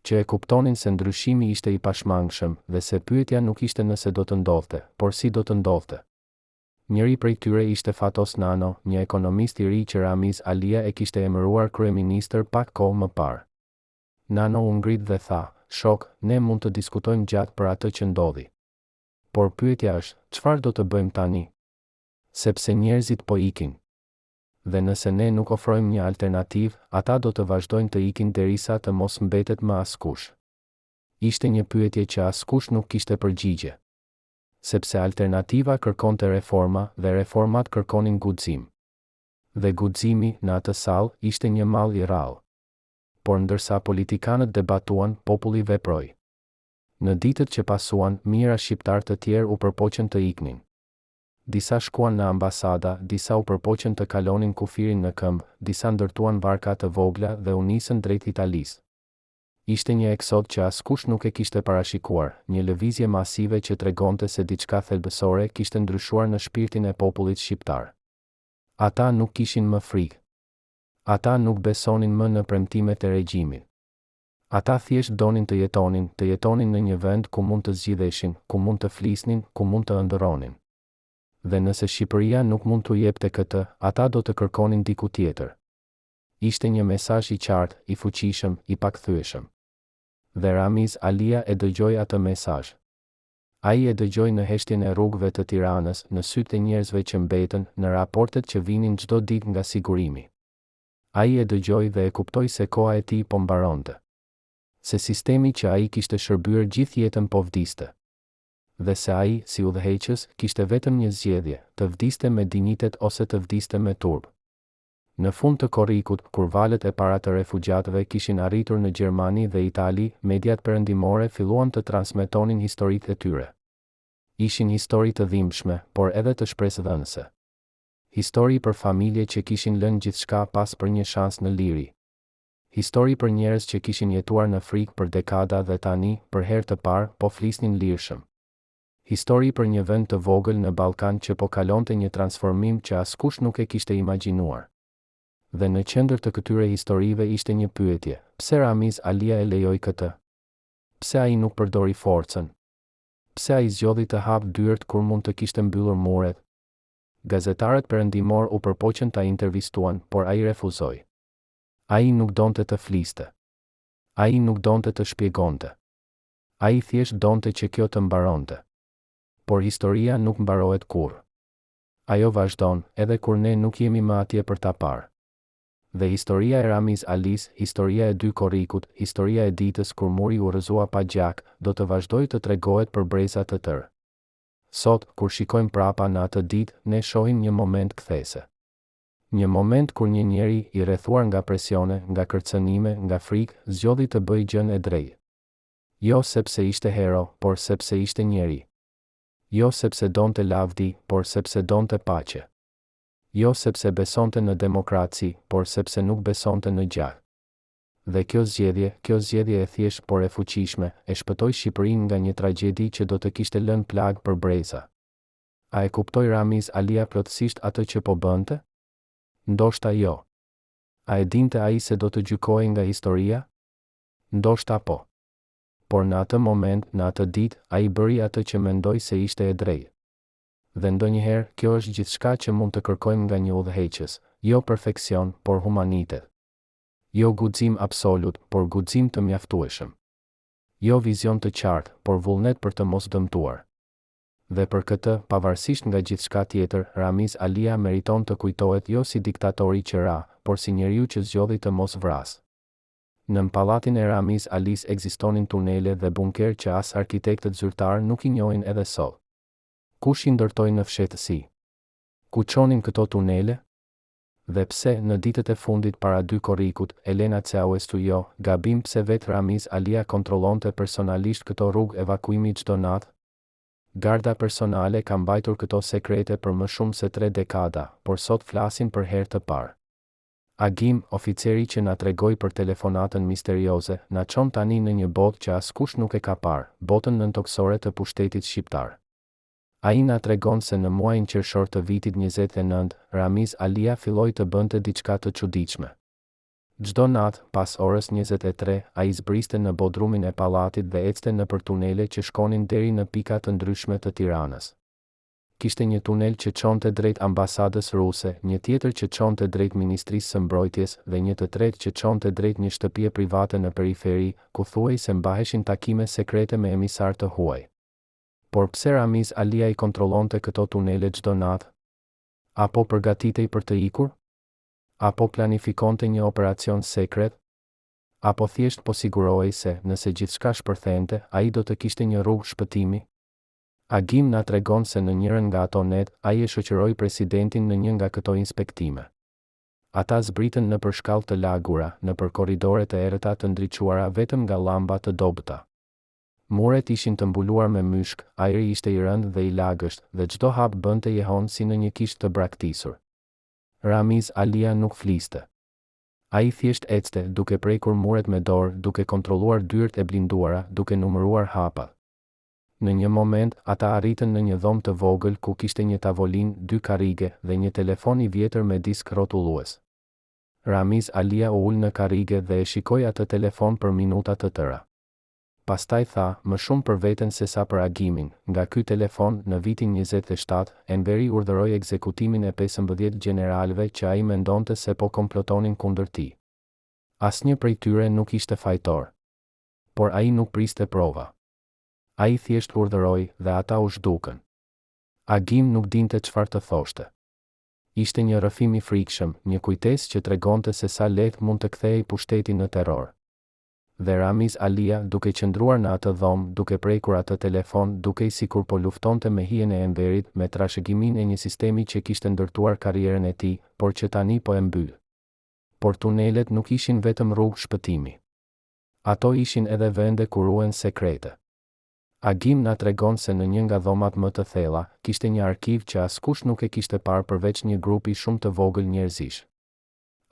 Që e kuptonin se ndryshimi ishte i pashmangshëm dhe se pyetja nuk ishte nëse do të ndodhte, por si do të ndodhte. Njëri prej tyre ishte Fatos Nano, një ekonomist i ri që Ramiz Alia e kishte emëruar kryeministër pak kohë më parë. Nano u ngrit dhe tha, shok, ne mund të diskutojmë gjatë për atë që ndodhi. Por pyetja është, çfarë do të bëjmë tani? Sepse njerëzit po ikin. Dhe nëse ne nuk ofrojmë një alternativë, ata do të vazhdojnë të ikin derisa të mos mbetet më askush. Ishte një pyetje që askush nuk kishte përgjigje. Sepse alternativa kërkonte reforma dhe reformat kërkonin guxim. Dhe guximi në atë sallë ishte një mall i rrallë. Por ndërsa politikanët debatuan, populli veproi. Në ditët që pasuan, mijëra shqiptar të tjerë u përpoqën të iknin. Disa shkuan në ambasada, disa u përpoqën të kalonin kufirin në këmbë, disa ndërtuan varka të vogla dhe u nisën drejt Italisë. Ishte një eksod që askush nuk e kishte parashikuar, një lëvizje masive që tregonte se diçka thelbësore kishte ndryshuar në shpirtin e popullit shqiptar. Ata nuk kishin më frikë. Ata nuk besonin më në premtimet e regjimit. Ata thjesht donin të jetonin në një vend ku mund të zgjidheshin, ku mund të flisnin, ku mund të ëndërronin. Dhe nëse Shqipëria nuk mund t'u jepte këtë, ata do të kërkonin diku tjetër. Ishte një mesazh i qartë, i fuqishëm, i pakthyeshëm. Dhe Ramiz Alia e dëgjoi atë mesazh. Ai e dëgjoi në heshtjen e rrugëve të Tiranës, në sytë e njerëzve që mbetën, në raportet që vinin çdo ditë nga sigurimi. Ai e dëgjoi dhe e kuptoi se koha e tij po mbaronte. Se sistemi që ai kishte shërbyer gjithë jetën po vdiste. Dhe se ai, si udhëheqës, kishte vetëm një zgjedhje, të vdiste me dinjitet ose të vdiste me turp. Në fund të korrikut, kur valët e para të refugjatëve kishin arritur në Gjermani dhe Itali, mediat perëndimore filluan të transmetonin historitë e tyre. Ishin histori të dhimbshme, por edhe të shpresëdhënëse. Histori për familje që kishin lënë gjithçka pas për një shans në liri. Histori për njerëz që kishin jetuar në frikë për dekada dhe tani, për herë të parë, po flisnin lirshëm. Histori për një vend të vogël në Ballkan që po kalonte një transformim që askush nuk e kishte imagjinuar. Dhe në qendër të këtyre historive ishte një pyetje, pse Ramiz Alia e lejoi këtë? Pse ai nuk përdori forcën? Pse ai zgjodhi të hapë dyert kur mund të kishte mbyllur muret? Gazetarët perëndimor u përpoqën ta intervistuan, por ai refuzoi. Ai nuk donte të fliste. Ai nuk donte të shpjegonte. Ai thjesht donte që kjo të mbaronte. Por historia nuk mbarohet kurrë. Ajo vazhdon, edhe kur ne nuk jemi më atje për ta parë. Dhe historia e Ramiz Alis, historia e dy korrikut, historia e ditës kur muri u rrëzua pa gjak, do të vazhdojë të tregohet për breza të tërë. Sot, kur shikojmë prapa në atë ditë, ne shohim një moment kthese. Një moment kur një njeri i rrethuar nga presione, nga kërcënime, nga frikë, zgjodhi të bëjë gjën e drejtë. Jo sepse ishte hero, por sepse ishte njeri. Jo sepse donte lavdi, por sepse donte paqe. Jo sepse besonte në demokraci, por sepse nuk besonte në gjak. Dhe kjo zgjedhje e thjesht por e fuqishme, e shpëtoi Shqipërinë nga një tragjedi që do të kishte lënë plag për breza. A e kuptoi Ramiz Alia plotësisht atë që po bënte? Ndoshta jo. A e dinte ai se do të gjykohej nga historia? Ndoshta po. Por në atë moment, në atë ditë, ai bëri atë që mendoi se ishte e drejtë. Dhe ndonjëherë, kjo është gjithçka që mund të kërkojmë nga një udhëheqës, jo perfeksion, por humanitet. Jo guxim absolut, por guxim të mjaftueshëm. Jo vizion të qartë, por vullnet për të mos dëmtuar. Dhe për këtë, pavarësisht nga gjithçka tjetër, Ramiz Alia meriton të kujtohet jo si diktatori që ra, por si njeriu që zgjodhi të mos vrasë. Në pallatin e Ramiz Alis ekzistonin tunele dhe bunker që as arkitektët zyrtar nuk i njohin edhe sot. Kush i ndërtoi në fshehtësi? Ku çonin këto tunele? Dhe pse në ditët e fundit para 2 korrikut, Elena Ceaușescu jo, gabim pse vetë Ramiz Alia kontrollonte personalisht këto rrugë evakuimi çdo natë? Garda personale ka mbajtur këto sekrete për më shumë se 3 dekada, por sot flasin për herë të parë. Agim, oficeri që na tregoi për telefonatën misterioze, na çon tani në një botë që askush nuk e ka parë, botën nëntoksore të pushtetit shqiptar. Ai na tregon se në muajin qershor të vitit 29, Ramiz Alia filloi të bënte diçka të çuditshme. Çdo natë, pas orës 23, ai zbriste në bodrumin e pallatit dhe ecte nëpër tunele që shkonin deri në pika të ndryshme të Tiranës. Kishte një tunel që çonte drejt ambasadës ruse, një tjetër që çonte drejt Ministrisë së Mbrojtjes dhe një të tretë që çonte drejt një shtëpie private në periferi, ku thuaj se mbaheshin takime sekrete me emisar të huaj. Por pse Ramiz Alia i kontrollonte këto tunele çdo natë? Apo përgatitej për të ikur? Apo planifikonte një operacion sekret? Apo thjesht po sigurohej se, nëse gjithçka shpërthente, ai do të kishte një rrugë shpëtimi? Agim na tregon se në njërin nga ato net, ai e shoqëroi presidentin në një nga këto inspektime. Ata zbritën nëpër shkallë të lagura, nëpër korridore të errëta të ndriçuara vetëm nga llamba të dobëta. Muret ishin të mbuluar me myshk, ajri ishte i rëndë dhe i lagësht, dhe çdo hap bënte jehon si në një kishë të braktisur. Ramiz Alia nuk fliste. Ai thjesht ecte, duke prekur muret me dorë, duke kontrolluar dyert e blinduara, duke numëruar hapat. Në një moment, ata arritën në një dhomë të vogël ku kishte një tavolinë, 2 karrige dhe një telefon i vjetër me disk rrotullues. Ramiz Alia u ul në karrige dhe e shikoi atë telefon për minuta të tëra. Pastaj tha, më shumë për veten se sa për Agimin, nga ky telefon në vitin 27, Enveri urdhëroi ekzekutimin e 15 gjeneralëve që ai mendonte se po komplotonin kundër tij. Asnjë prej tyre nuk ishte fajtor. Por ai nuk priste prova. Ai thjesht urdhëroi dhe ata u zhdukën. Agim nuk dinte çfarë të thoshte. Ishte një rrëfim i frikshëm, një kujtesë që tregonte se sa lehtë mund të kthehej pushteti në terror. Dhe Ramiz Alia, duke qëndruar në atë dhomë, duke prekur atë telefon, duke sikur po luftonte me hijen e Enverit, me trashëgimin e një sistemi që kishte ndërtuar karrierën e tij, por që tani po e mbyll. Por tunelet nuk ishin vetëm rrugë shpëtimi. Ato ishin edhe vende ku ruhen sekrete. Agim na tregon se në një nga dhomat më të thella, kishte një arkiv që askush nuk e kishte parë përveç një grupi shumë të vogël njerëzish.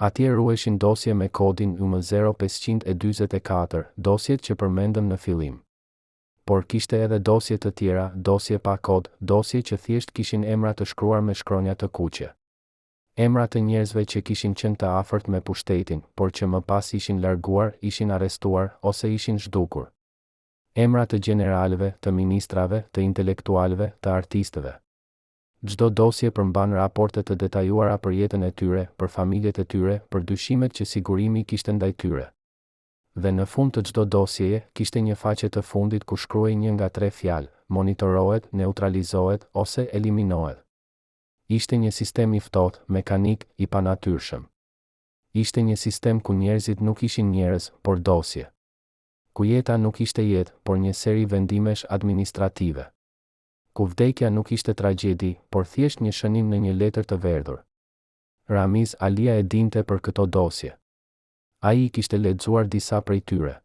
Atje ruheshin dosje me kodin UM0544, dosjet që përmendëm në fillim. Por kishte edhe dosje të tjera, dosje pa kod, dosje që thjesht kishin emra të shkruar me shkronja të kuqe. Emra të njerëzve që kishin qenë të afërt me pushtetin, por që më pas ishin larguar, ishin arrestuar ose ishin zhdukur. Emra të gjeneralëve, të ministrave, të intelektualëve, të artistëve. Çdo dosje përmban raporte të detajuara për jetën e tyre, për familjet e tyre, për dyshimet që sigurimi kishte ndaj tyre. Dhe në fund të çdo dosjeje, kishte një faqe të fundit ku shkruhej një nga 3 fjalë: monitorohet, neutralizohet ose eliminohet. Ishte një sistem i ftohtë, mekanik, i panatyrshëm. Ishte një sistem ku njerëzit nuk ishin njerëz, por dosje. Ku jeta nuk ishte jetë, por një seri vendimesh administrative. Ku vdekja nuk ishte tragjedi, por thjesht një shënim në një letër të verdhur. Ramiz Alia e dinte për këto dosje. Ai kishte lexuar disa prej tyre.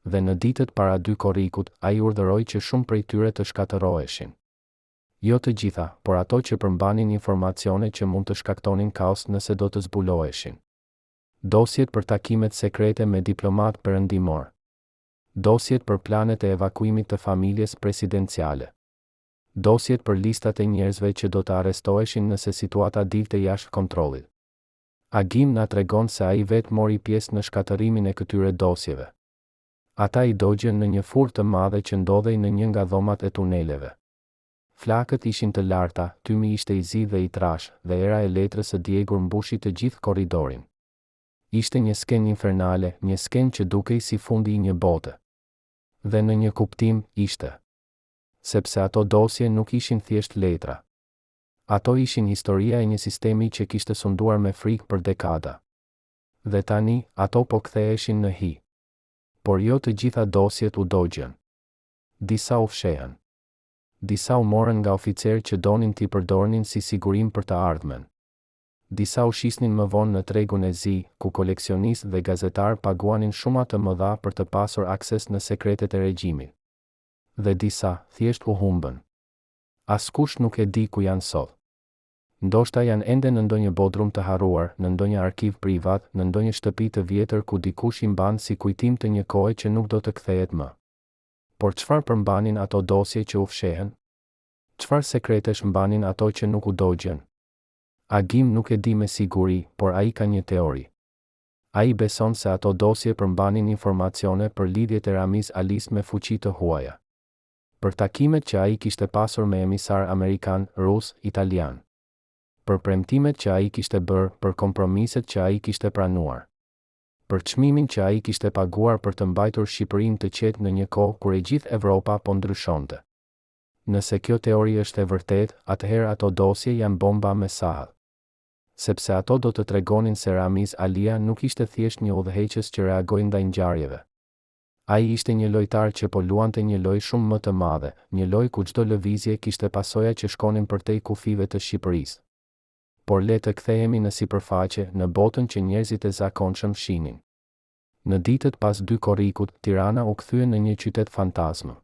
Dhe në ditët para 2 korrikut, ai urdhëroi që shumë prej tyre të shkatërroheshin. Jo të gjitha, por ato që përmbanin informacione që mund të shkaktonin kaos nëse do të zbuloheshin. Dosjet për takimet sekrete me diplomat perëndimor. Dosjet për planet e evakuimit të familjes presidenciale. Dosjet për listat e njerëzve që do të arrestoheshin nëse situata dilte jashtë kontrollit. Agim na tregon se ai vetë mori pjesë në shkatërimin e këtyre dosjeve. Ata i dogjën në një furrë të madhe që ndodhej në një nga dhomat e tuneleve. Flakët ishin të larta, tymi ishte i zi dhe i trash, dhe era e letrës së djegur mbushi të gjithë korridorin. Ishte një skenë infernale, një skenë që dukej si fundi i një bote. Dhe në një kuptim, ishte. Sepse ato dosje nuk ishin thjesht letra. Ato ishin historia e një sistemi që kishte sunduar me frikë për dekada. Dhe tani, ato po ktheheshin në hi. Por jo të gjitha dosjet u dogjën. Disa u fshehen. Disa u morën nga oficerë që donin t'i përdornin si sigurim për të ardhmen. Disa u shisnin më vonë në tregun e zi, ku koleksionistë dhe gazetar paguanin shuma të mëdha për të pasur akses në sekretet e regjimit. Dhe disa, thjesht u humbën. Askush nuk e di ku janë sot. Ndoshta janë ende në ndonjë bodrum të harruar, në ndonjë arkiv privat, në ndonjë shtëpi të vjetër ku dikush i mban si kujtim të një kohe që nuk do të kthehet më. Por çfarë përmbanin ato dosje që u fshehen? Çfarë sekretesh mbanin ato që nuk u dogjen? Agim nuk e di me siguri, por ai ka një teori. Ai beson se ato dosje përmbanin informacione për lidhjet e Ramiz Alis me fuqi të huaja. Për takimet që ai kishte pasur me emisar amerikan, rus, italian. Për premtimet që ai kishte bërë, për kompromiset që ai kishte pranuar. Për çmimin që ai kishte paguar për të mbajtur Shqipërinë të qetë në një kohë kur e gjithë Evropa po ndryshonte. Nëse kjo teori është e vërtetë, atëherë ato dosje janë bomba me sahall. Sepse ato do të tregonin se Ramiz Alia nuk ishte thjesht një udhëheqës që reagoi ndaj ngjarjeve. Ai ishte një lojtar që po luante një lojë shumë më të madhe, një lojë ku çdo lëvizje kishte pasoja që shkonin përtej kufive të Shqipërisë. Por le të kthehemi në sipërfaqe, në botën që njerëzit e zakonshëm shihnin. Në ditët pas 2 korrikut, Tirana u kthye në një qytet fantazmë.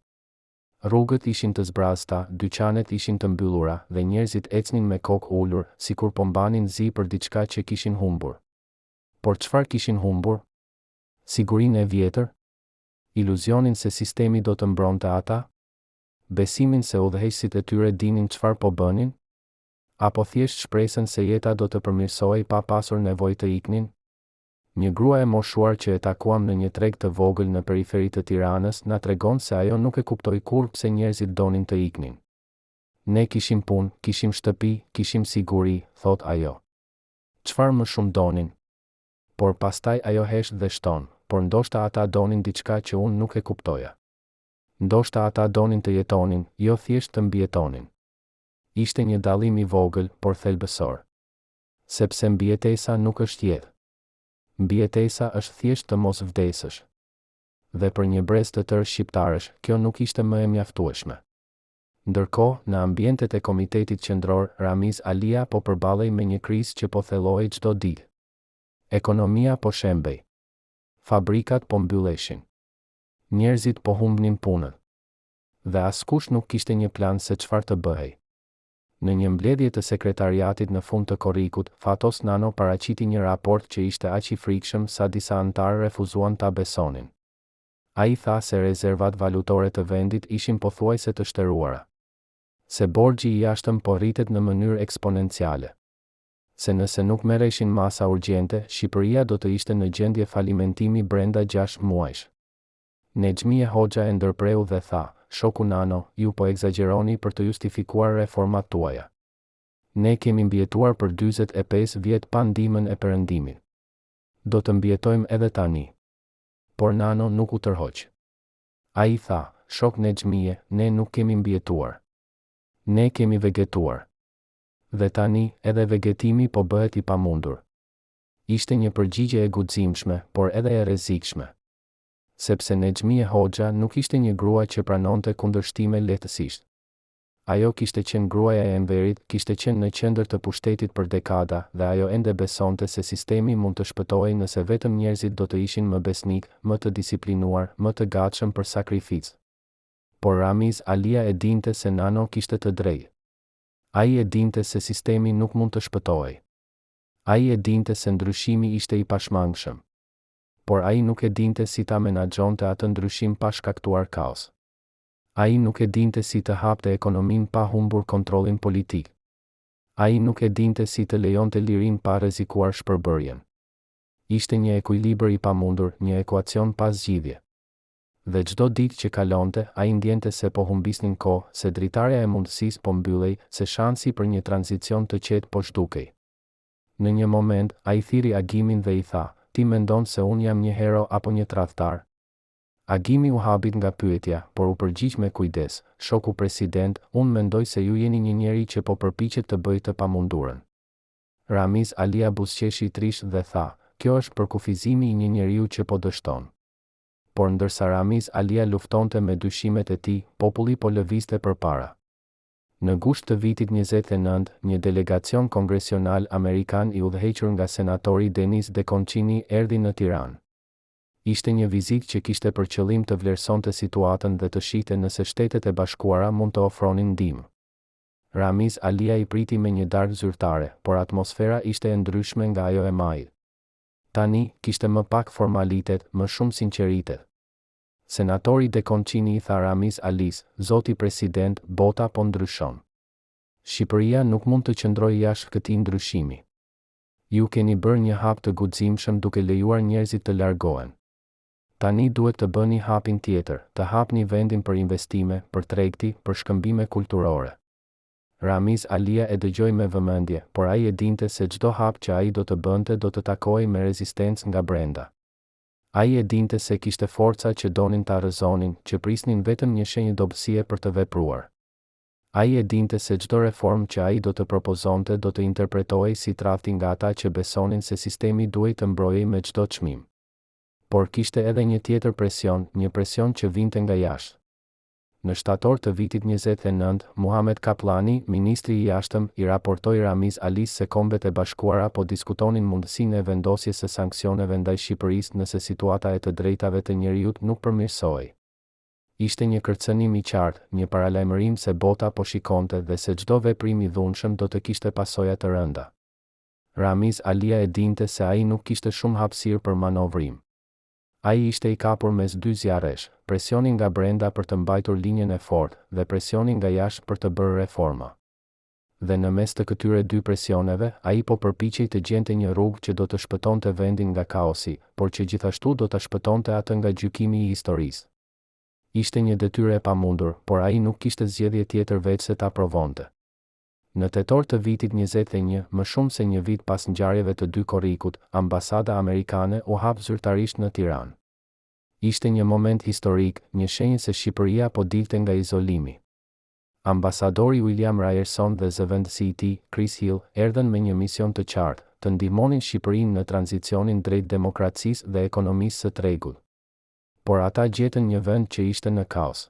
Rrugët ishin të zbrasta, dyqanet ishin të mbyllura dhe njerëzit ecnin me kokë ulur, sikur po mbanin zi për diçka që kishin humbur. Por çfarë kishin humbur? Sigurinë e vjetër? Iluzionin se sistemi do të mbronte ata? Besimin se udhëheqësit e tyre dinin çfarë po bënin? Apo thjesht shpresën se jeta do të përmirësohej pa pasur nevojë të iknin? Një grua e moshuar që e takuam në një treg të vogël në periferi të Tiranës na tregon se ajo nuk e kuptoi kurrë pse njerëzit donin të iknin. Ne kishim punë, kishim shtëpi, kishim siguri, thot ajo. Çfarë më shumë donin? Por pastaj ajo hesht dhe shton, por ndoshta ata donin diçka që unë nuk e kuptoja. Ndoshta ata donin të jetonin, jo thjesht të mbijetonin. Ishte një dallim i vogël, por thelbësor. Sepse mbijetesa nuk është jetë. Mbijetesa është thjesht të mos vdesësh. Dhe për një brez të tërë shqiptarësh, kjo nuk ishte më e mjaftueshme. Ndërkohë, në ambientet e Komitetit Qendror, Ramiz Alia po përballej me një krizë që po thellohej çdo ditë. Ekonomia po shembej. Fabrikat po mbylleshin. Njerëzit po humbnin punën. Dhe askush nuk kishte një plan se çfarë të bëhej. Në një mbledhje të sekretariatit në fund të korrikut, Fatos Nano paraqiti një raport që ishte aq i frikshëm sa disa antarë refuzuan ta besonin. Ai tha se rezervat valutore të vendit ishin pothuajse të shtëruara. Se borxhi i jashtëm po rritet në mënyrë eksponenciale. Se nëse nuk merreshin masa urgjente, Shqipëria do të ishte në gjendje falimentimi brenda 6 muajsh. Nexhmie Hoxha e ndërpreu dhe tha: "Shoku Nano, ju po egzagjeroni për të justifikuar reformat tuaja. Ne kemi mbijetuar për 45 vjet pa ndihmën e Perëndimit. Do të mbijetojmë edhe tani." Por Nano nuk u tërhoq. Ai tha: "Shok Nexhmie, ne nuk kemi mbijetuar. Ne kemi vegetuar. Dhe tani, edhe vegetimi po bëhet i pamundur." Ishte një përgjigje e guximshme, por edhe e rrezikshme. Sepse Nexhmie Hoxha nuk ishte një grua që pranonte kundërshtime lehtësisht. Ajo kishte qenë gruaja e Enverit, kishte qenë në qendër të pushtetit për dekada dhe ajo ende besonte se sistemi mund të shpëtohej nëse vetëm njerëzit do të ishin më besnik, më të disiplinuar, më të gatshëm për sakrificë. Por Ramiz Alia e dinte se Nano kishte të drejtë. Ai e dinte se sistemi nuk mund të shpëtohej. Ai e dinte se ndryshimi ishte i pashmangshëm. Por ai nuk e dinte si ta menaxhonte atë ndryshim pa shkaktuar kaos. Ai nuk e dinte si të hapte ekonominë pa humbur kontrollin politik. Ai nuk e dinte si të lejonte lirinë pa rrezikuar shpërbërjen. Ishte një ekuilibër i pamundur, një ekuacion pa zgjidhje. Dhe çdo ditë që kalonte, ai ndjente se po humbisnin kohë, se dritarja e mundësisë po mbyllej, se shansi për një tranzicion të qetë po zhdukej. Në një moment, ai thiri Agimin dhe i tha: "Ti mendon se unë jam një hero apo një tradhtar?" Agimi u habit nga pyetja, por u përgjigj me kujdes: "Shoku president, unë mendoj se ju jeni një njeri që po përpiqet të bëjë të pamundurën." Ramiz Alia buzëqeshi trish dhe tha: kjo është përkufizimi i një njeriu që po dështon. Por ndërsa Ramiz Alia luftonte me dyshimet e tij, populli po lëvizte përpara. Në gusht të vitit 29, një delegacion kongresional amerikan i udhëhequr nga senatori Denis DeConcini erdhi në Tiranë. Ishte një vizitë që kishte për qëllim të vlerësonte situatën dhe të shihte nëse Shtetet e Bashkuara mund të ofronin ndihmë. Ramiz Alia i priti me një darkë zyrtare, por atmosfera ishte e ndryshme nga ajo e majit. Tani, kishte më pak formalitet, më shumë sinqeritet. Senatori DeConcini i tha Ramiz Alis, zoti president, bota po ndryshon. Shqipëria nuk mund të qëndrojë jashtë këtij ndryshimi. Ju keni bërë një hap të guximshëm duke lejuar njerëzit të largohen. Tani duhet të bëni hapin tjetër, të hapni vendin për investime, për tregti, për shkëmbime kulturore. Ramiz Alia e dëgjoi me vëmendje, por ai e dinte se çdo hap që ai do të bënte do të takojë me rezistencë nga brenda. Ai e dinte se kishte forca që donin ta rrëzonin, që prisnin vetëm një shenjë dobësie për të vepruar. Ai e dinte se çdo reformë që ai do të propozonte do të interpretohej si tradhti nga ata që besonin se sistemi duhej të mbrojej me çdo çmim. Por kishte edhe një tjetër presion, një presion që vinte nga jashtë. Në shtator të vitit 29, Muhamet Kaplani, ministri i jashtëm, i raportoi Ramiz Alis se Kombet e Bashkuara po diskutonin mundësinë e vendosjes së sanksioneve ndaj Shqipërisë nëse situata e të drejtave të njerëzit nuk përmirësohej. Ishte një kërcënim i qartë, një paralajmërim se bota po shikonte dhe se çdo veprim i dhunshëm do të kishte pasoja të rënda. Ramiz Alia e dinte se ai nuk kishte shumë hapësirë për manovrim. Ai ishte i kapur mes dy zjarresh, presioni nga brenda për të mbajtur linjën e fortë dhe presioni nga jashtë për të bërë reforma. Dhe në mes të këtyre dy presioneve, ai po përpiqej të gjente një rrugë që do të shpëtonte vendin nga kaosi, por që gjithashtu do ta shpëtonte atë nga gjykimi i historisë. Ishte një detyrë e pamundur, por ai nuk kishte zgjedhje tjetër veç se ta provonte. Në tetor të vitit 21, më shumë se një vit pas ngjarjeve të dy korrikut, ambasada amerikane u hap zyrtarisht në Tiranë. Ishte një moment historik, një shenjë se Shqipëria po dilte nga izolimi. Ambasadori William Ryerson dhe zëvendësi i tij, Chris Hill, erdhën me një mision të qartë, të ndihmonin Shqipërinë në tranzicionin drejt demokracisë dhe ekonomisë së tregut. Por ata gjetën një vend që ishte në kaos.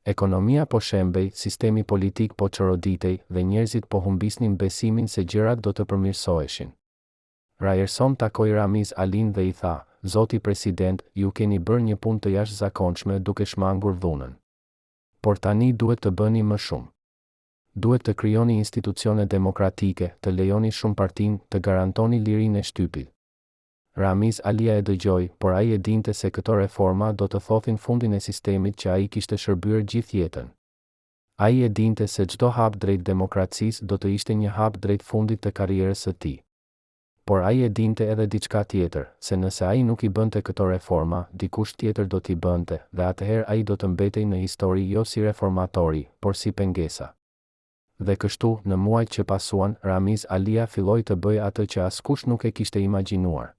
Ekonomia po shembej, sistemi politik po çoroditej dhe njerëzit po humbisnin besimin se gjërat do të përmirësoheshin. Ryerson takoi Ramiz Alin dhe i tha, zoti president, ju keni bërë një punë të jashtëzakonshme duke shmangur dhunën. Por tani duhet të bëni më shumë. Duhet të krijoni institucione demokratike, të lejoni shumëpartinë, të garantoni lirinë e shtypit. Ramiz Alia e dëgjoi, por ai e dinte se këto reforma do të thothin fundin e sistemit që ai kishte shërbyer gjithë jetën. Ai e dinte se çdo hap drejt demokracisë do të ishte një hap drejt fundit të karrierës së tij. Por ai e dinte edhe diçka tjetër, se nëse ai nuk i bënte këto reforma, dikush tjetër do t'i bënte, dhe atëherë ai do të mbetej në histori jo si reformatori, por si pengesa. Dhe kështu, në muajt që pasuan, Ramiz Alia filloi të bëjë atë që askush nuk e kishte imagjinuar.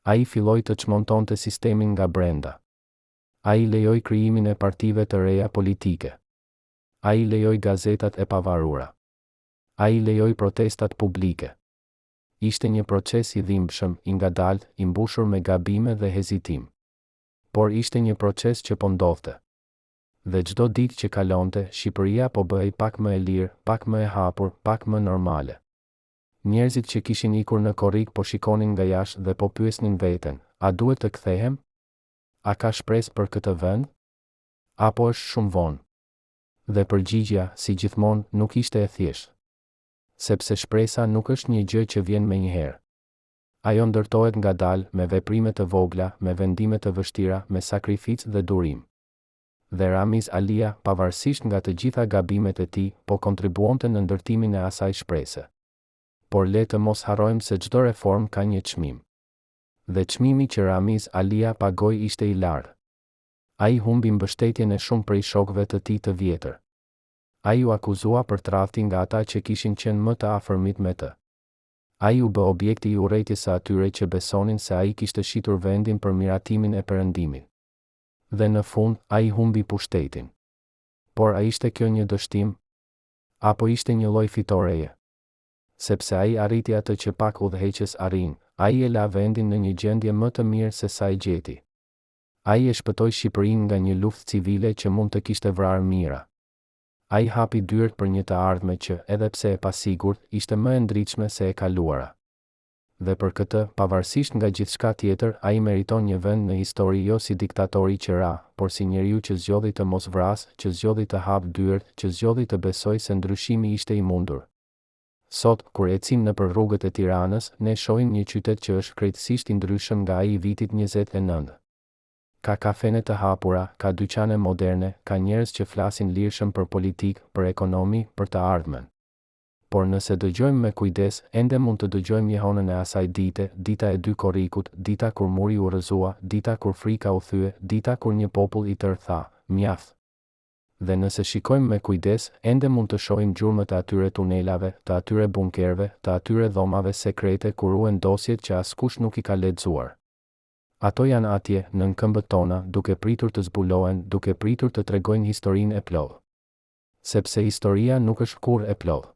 Ai filloi të çmontonte sistemin nga brenda. Ai lejoi krijimin e partive të reja politike. Ai lejoi gazetat e pavarura. Ai lejoi protestat publike. Ishte një proces i dhimbshëm, i ngadalt, i mbushur me gabime dhe hezitim. Por ishte një proces që po ndodhte. Dhe çdo ditë që kalonte, Shqipëria po bëhej pak më e lirë, pak më e hapur, pak më normale. Njerëzit që kishin ikur në korrik po shikonin nga jashtë dhe po pyesnin veten, a duhet të kthehem? A ka shpresë për këtë vend? Apo është shumë vonë? Dhe përgjigjja, si gjithmonë, nuk ishte e thjeshtë. Sepse shpresa nuk është një gjë që vjen menjëherë. Ajo ndërtohet ngadalë, me veprime të vogla, me vendime të vështira, me sakrificë dhe durim. Dhe Ramiz Alia, pavarësisht nga të gjitha gabimet e tij, po kontribuonte në ndërtimin e asaj shprese. Por le të mos harrojmë se çdo reformë ka një çmim. Dhe çmimi që Ramiz Alia pagoi ishte i lartë. Ai humbi mbështetjen e shumë prej shokëve të tij të vjetër. Ai u akuzua për tradhti nga ata që kishin qenë më të afërmit me të. Ai u bë objekti i urrejtjes së atyre që besonin se ai kishte shitur vendin për miratimin e perëndimit. Dhe në fund, ai humbi pushtetin. Por a ishte kjo një dështim? Apo ishte një lloj fitoreje? Sepse ai arriti atë që pak udhëheqës arrin, ai e la vendin në një gjendje më të mirë se sa i gjeti. Ai e shpëtoi Shqipërinë nga një luftë civile që mund të kishte vrarë mijëra. Ai hapi dyert për një të ardhme që, edhe pse e pasigurt, ishte më e ndritshme se e kaluara. Dhe për këtë, pavarësisht nga gjithçka tjetër, ai meriton një vend në histori jo si diktatori që ra, por si njeriu që zgjodhi të mos vras, që zgjodhi të hap dyert, që zgjodhi të besoj se ndryshimi ishte i mundur. Sot, kur ecim nëpër rrugët e Tiranës, ne shohim një qytet që është krejtësisht i ndryshëm nga ai i vitit 29. Ka kafene të hapura, ka dyqane moderne, ka njerëz që flasin lirshëm për politikë, për ekonomi, për të ardhmen. Por nëse dëgjojmë me kujdes, ende mund të dëgjojmë jehonën e asaj dite, dita e 2 korrikut, dita kur muri u rrëzua, dita kur frika u thye, dita kur një popull i tërë tha, mjaft. Dhe nëse shikojmë me kujdes, ende mund të shohim gjurmët e atyre tunelave, të atyre bunkerve, të atyre dhomave sekrete ku ruhen dosjet që askush nuk i ka lexuar. Ato janë atje, nën këmbët tona, duke pritur të zbulohen, duke pritur të tregojnë historinë e plodh. Sepse historia nuk është kurrë e plodh.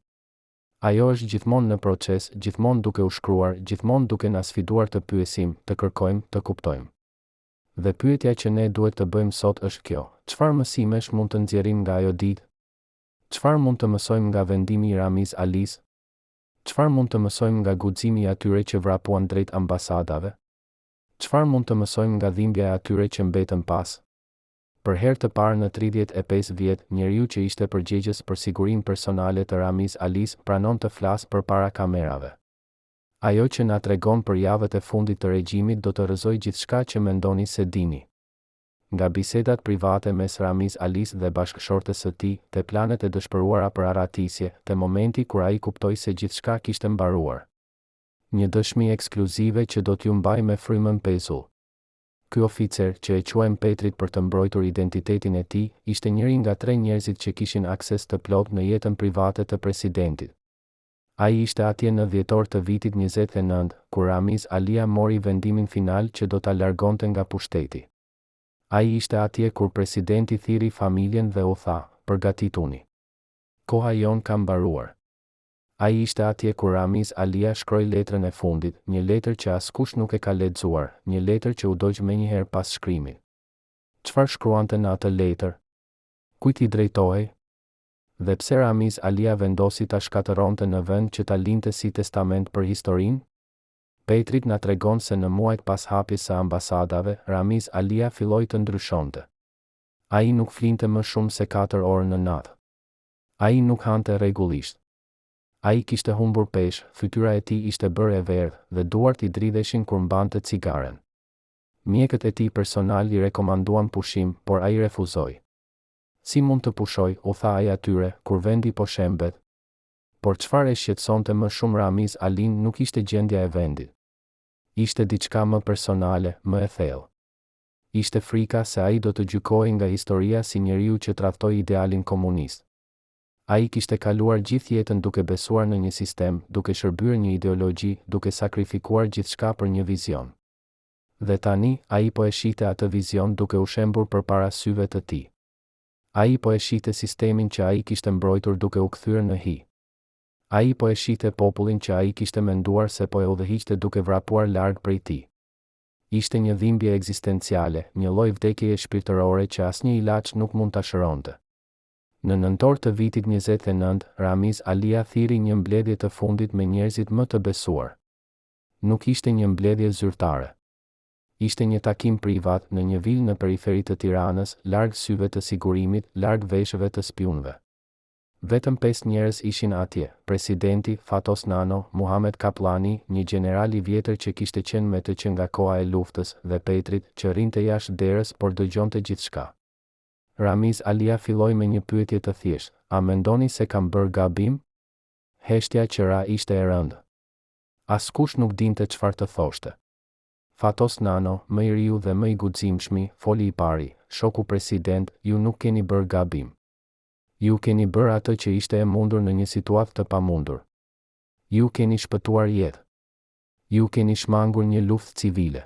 Ajo është gjithmonë në proces, gjithmonë duke u shkruar, gjithmonë duke na sfiduar të pyesim, të kërkojmë, të kuptojmë. Dhe pyetja që ne duhet të bëjmë sot është kjo: çfarë mësimesh mund të nxjerrim nga ajo ditë? Çfarë mund të mësojmë nga vendimi i Ramiz Alis? Çfarë mund të mësojmë nga guximi i atyre që vrapuan drejt ambasadave? Çfarë mund të mësojmë nga dhimbja e atyre që mbetën pas? Për herë të parë në 35 vjet, njeriu që ishte përgjegjës për sigurinë personale të Ramiz Alis pranon të flasë përpara kamerave. Ajo që na tregon për javët e fundit të regjimit do të rrëzoj gjithçka që mendoni se dini. Nga bisedat private mes Ramiz Alis dhe bashkëshortes së tij, te planet e dëshpëruara për arratisje, te momenti kur ai kuptoi se gjithçka kishte mbaruar. Një dëshmi ekskluzive që do t'ju mbaj me frymën pezull. Ky oficer, që e quajmë Petrit për të mbrojtur identitetin e tij, ishte njëri nga 3 njerëzit që kishin akses të plotë në jetën private të presidentit. Ai ishte atje në dhjetor të vitit 29, kur Ramiz Alia mori vendimin final që do ta largonte nga pushteti. Ai ishte atje kur presidenti thiri familjen dhe u tha, përgatituni. Koha jon ka mbaruar. Ai ishte atje kur Ramiz Alia shkroi letrën e fundit, një letër që askush nuk e ka lexuar, një letër që u doq menjëherë pas shkrimit. Çfarë shkruante në atë letër? Kujt i drejtohej? Dhe pse Ramiz Alia vendosi ta shkatëronte në vend që ta linte si testament për historinë? Petrit na tregon se në muajt pas hapjes së ambasadave, Ramiz Alia filloi të ndryshonte. Ai nuk flinte më shumë se 4 orë në natë. Ai nuk hante rregullisht. Ai kishte humbur peshë, fytyra e tij ishte bërë e verdhë dhe duart i dridheshin kur mbante cigaren. Mjekët e tij personal i rekomanduan pushim, por ai refuzoi. Si mund të pushoj, u tha ai atyre, kur vendi po shembet? Por çfarë e shqetësonte më shumë Ramiz Alin nuk ishte gjendja e vendit. Ishte diçka më personale, më e thellë. Ishte frika se ai do të gjykohej nga historia si njeriu që tradhtoi idealin komunist. Ai kishte kaluar gjithë jetën duke besuar në një sistem, duke shërbyer një ideologji, duke sakrifikuar gjithçka për një vizion. Dhe tani, ai po e shihte atë vizion duke u shembur përpara syve të tij. Ai po e shihte sistemin që ai kishte mbrojtur duke u kthyer në hi. Ai po e shihte popullin që ai kishte menduar se po e udhëhiqte duke vrapuar larg prej tij. Ishte një dhimbje ekzistenciale, një lloj vdekjeje shpirtërore që asnjë ilaç nuk mund ta shëronte. Në nëntor të vitit 29, Ramiz Alia thiri një mbledhje të fundit me njerëzit më të besuar. Nuk ishte një mbledhje zyrtare. Ishte një takim privat në një vilë në periferi të Tiranës, larg syve të sigurimit, larg veshëve të spionëve. Vetëm 5 njerëz ishin atje: presidenti, Fatos Nano, Muhamet Kaplani, një general i vjetër që kishte qenë me të që nga koha e luftës, dhe Petrit, që rinte jashtë derës por dëgjonte gjithçka. Ramiz Alia filloi me një pyetje të thjeshtë: a mendoni se kam bërë gabim? Heshtja që ra ishte e rëndë. Askush nuk dinte çfarë të thoshte. Fatos Nano, më i riu dhe më i guximshmi, foli i pari: shoku president, ju nuk keni bërë gabim. Ju keni bërë atë që ishte e mundur në një situatë të pamundur. Ju keni shpëtuar jetë. Ju keni shmangur një luftë civile.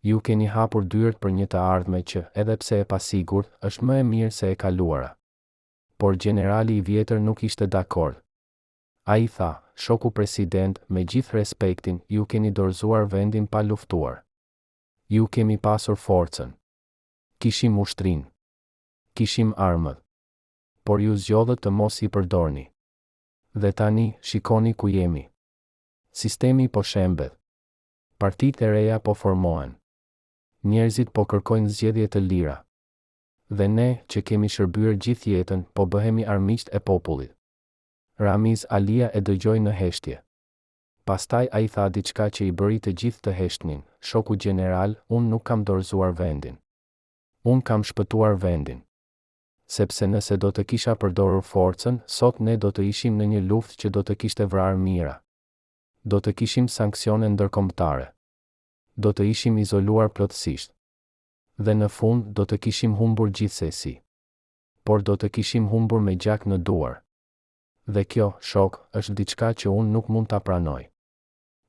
Ju keni hapur dyert për një të ardhme që, edhe pse e pasigurt, është më e mirë se e kaluara. Por generali i vjetër nuk ishte dakord. A i tha, shoku president, me gjithë respektin, ju keni dorëzuar vendin pa luftuar. Ju kemi pasur forcën. Kishim ushtrin. Kishim armët. Por ju zgjodhët të mos i përdorni. Dhe tani, shikoni ku jemi. Sistemi po shembet. Partitë e reja po formohen. Njerëzit po kërkojnë zgjedhje të lira. Dhe ne, që kemi shërbyer gjithë jetën, po bëhemi armiqt e popullit. Ramiz Alia e dëgjoi në heshtje. Pastaj ai tha diçka që i bëri të gjithë të heshtnin, shoku gjeneral, unë nuk kam dorëzuar vendin. Unë kam shpëtuar vendin. Sepse nëse do të kisha përdorur forcën, sot ne do të ishim në një luftë që do të kishte vrarë mijëra. Do të kishim sanksione ndërkombëtare. Do të ishim izoluar plotësisht. Dhe në fund do të kishim humbur gjithsesi. Por do të kishim humbur me gjak në duar. Dhe kjo, shok, është diçka që unë nuk mund ta pranoj.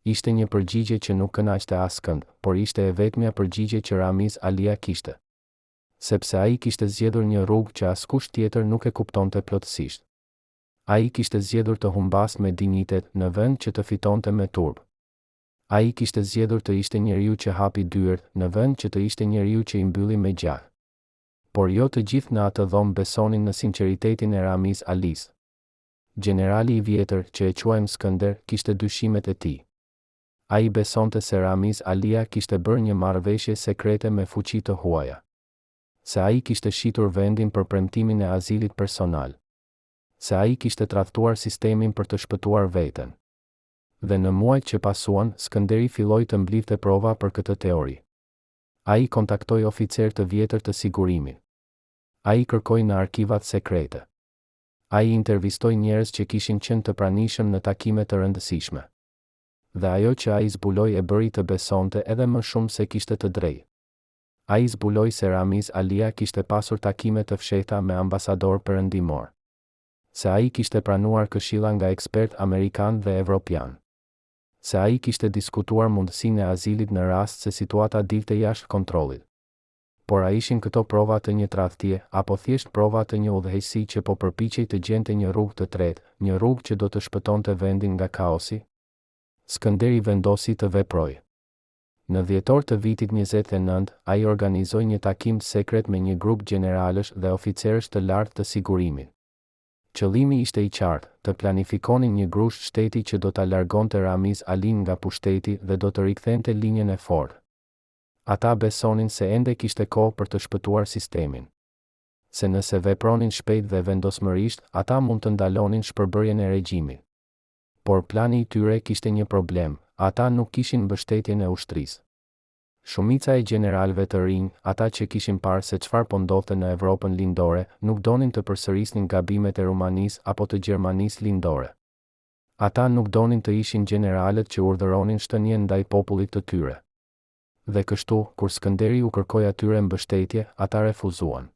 Ishte një përgjigje që nuk kënaqte askënd, por ishte e vetmja përgjigje që Ramiz Alia kishte. Sepse ai kishte zgjedhur një rrugë që askush tjetër nuk e kuptonte plotësisht. Ai kishte zgjedhur të humbas me dinjitet në vend që të fitonte me turp. Ai kishte zgjedhur të ishte njeriu që hapi dyert në vend që të ishte njeriu që i mbylli me gjak. Por jo të gjithë në atë dhomë besonin në sinqeritetin e Ramiz Alis. Generali i vjetër, që e quajmë Skënder, kishte dyshimet e tij. Ai besonte se Ramiz Alia kishte bërë një marrëveshje sekrete me fuqi të huaja. Se ai kishte shitur vendin për premtimin e azilit personal. Se ai kishte tradhtuar sistemin për të shpëtuar veten. Dhe në muajt që pasuan, Skënderi filloi të mblidhte prova për këtë teori. Ai kontaktoi oficer të vjetër të sigurimit. Ai kërkoi në arkivat sekrete. Ai intervistoi njerëz që kishin qenë të pranishëm në takime të rëndësishme. Dhe ajo që ai zbuloi e bëri të besonte edhe më shumë se kishte të drejtë. Ai zbuloi se Ramiz Alia kishte pasur takime të fshehta me ambasador perëndimor. Se ai kishte pranuar këshilla nga ekspert amerikan dhe evropian. Se ai kishte diskutuar mundësinë e azilit në rast se situata dilte jashtë kontrollit. Por a ishin këto prova të një tradhtie, apo thjesht prova të një udhëheqësi që po përpiqej të gjente një rrugë të tretë, një rrugë që do të shpëtonte vendin nga kaosi? Skënderi vendosi të veprojë. Në dhjetor të vitit 29, ai organizoi një takim sekret me një grup generalësh dhe oficerësh të lartë të sigurimit. Qëllimi ishte i qartë, të planifikonin një grush shteti që do ta largonte Ramiz Alin nga pushteti dhe do të rikthente linjën e fortë. Ata besonin se ende kishte kohë për të shpëtuar sistemin. Se nëse vepronin shpejt dhe vendosmërisht, ata mund të ndalonin shpërbërjen e regjimit. Por plani i tyre kishte një problem, ata nuk kishin mbështetjen e ushtrisë. Shumica e generalëve të rinj, ata që kishin parë se çfarë po ndodhte në Evropën lindore, nuk donin të përsërisnin gabimet e Rumanisë apo të Gjermanisë lindore. Ata nuk donin të ishin generalët që urdhëronin shtënien ndaj popullit të tyre. Dhe kështu, kur Skënderi u kërkoi atyre mbështetje, ata refuzuan.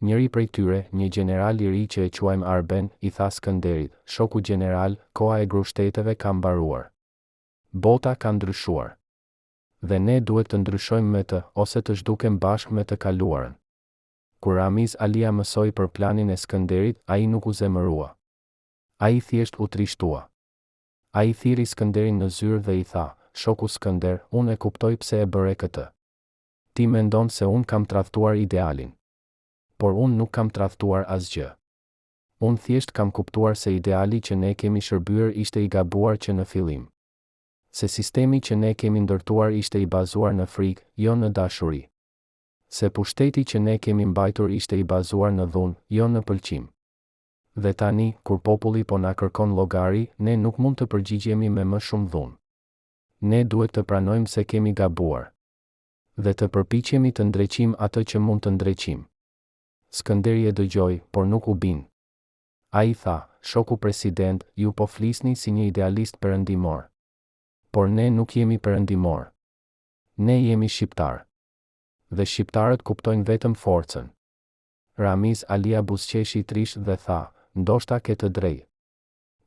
Njëri prej tyre, një general i ri që e quajmë Arben, i tha Skënderit, shoku general, koha e grushteteve ka mbaruar. Bota ka ndryshuar. Dhe ne duhet të ndryshojmë me të, ose të zhdukem bashkë me të kaluarën. Kur Ramiz Alia mësoi për planin e Skënderit, ai nuk u zemërua. Ai thjesht u trishtua. Ai thiri Skënderin në zyrë dhe i tha, shoku Skënder, unë e kuptoj pse e bëre këtë. Ti mendon se unë kam tradhtuar idealin. Por unë nuk kam tradhtuar asgjë. Unë thjesht kam kuptuar se ideali që ne kemi shërbyer ishte i gabuar që në fillim. Se sistemi që ne kemi ndërtuar ishte i bazuar në frikë, jo në dashuri. Se pushteti që ne kemi mbajtur ishte i bazuar në dhunë, jo në pëlqim. Dhe tani, kur populli po na kërkon llogari, ne nuk mund të përgjigjemi me më shumë dhunë. Ne duhet të pranojmë se kemi gabuar. Dhe të përpiqemi të ndreqim atë që mund të ndreqim. Skënderi e dëgjoi, por nuk u bin. Ai tha, shoku president, ju po flisni si një idealist perëndimor. Por ne nuk jemi perëndimor. Ne jemi shqiptar. Dhe shqiptarët kuptojnë vetëm forcën. Ramiz Alia buzëqeshi trisht dhe tha, ndoshta ke të drejtë.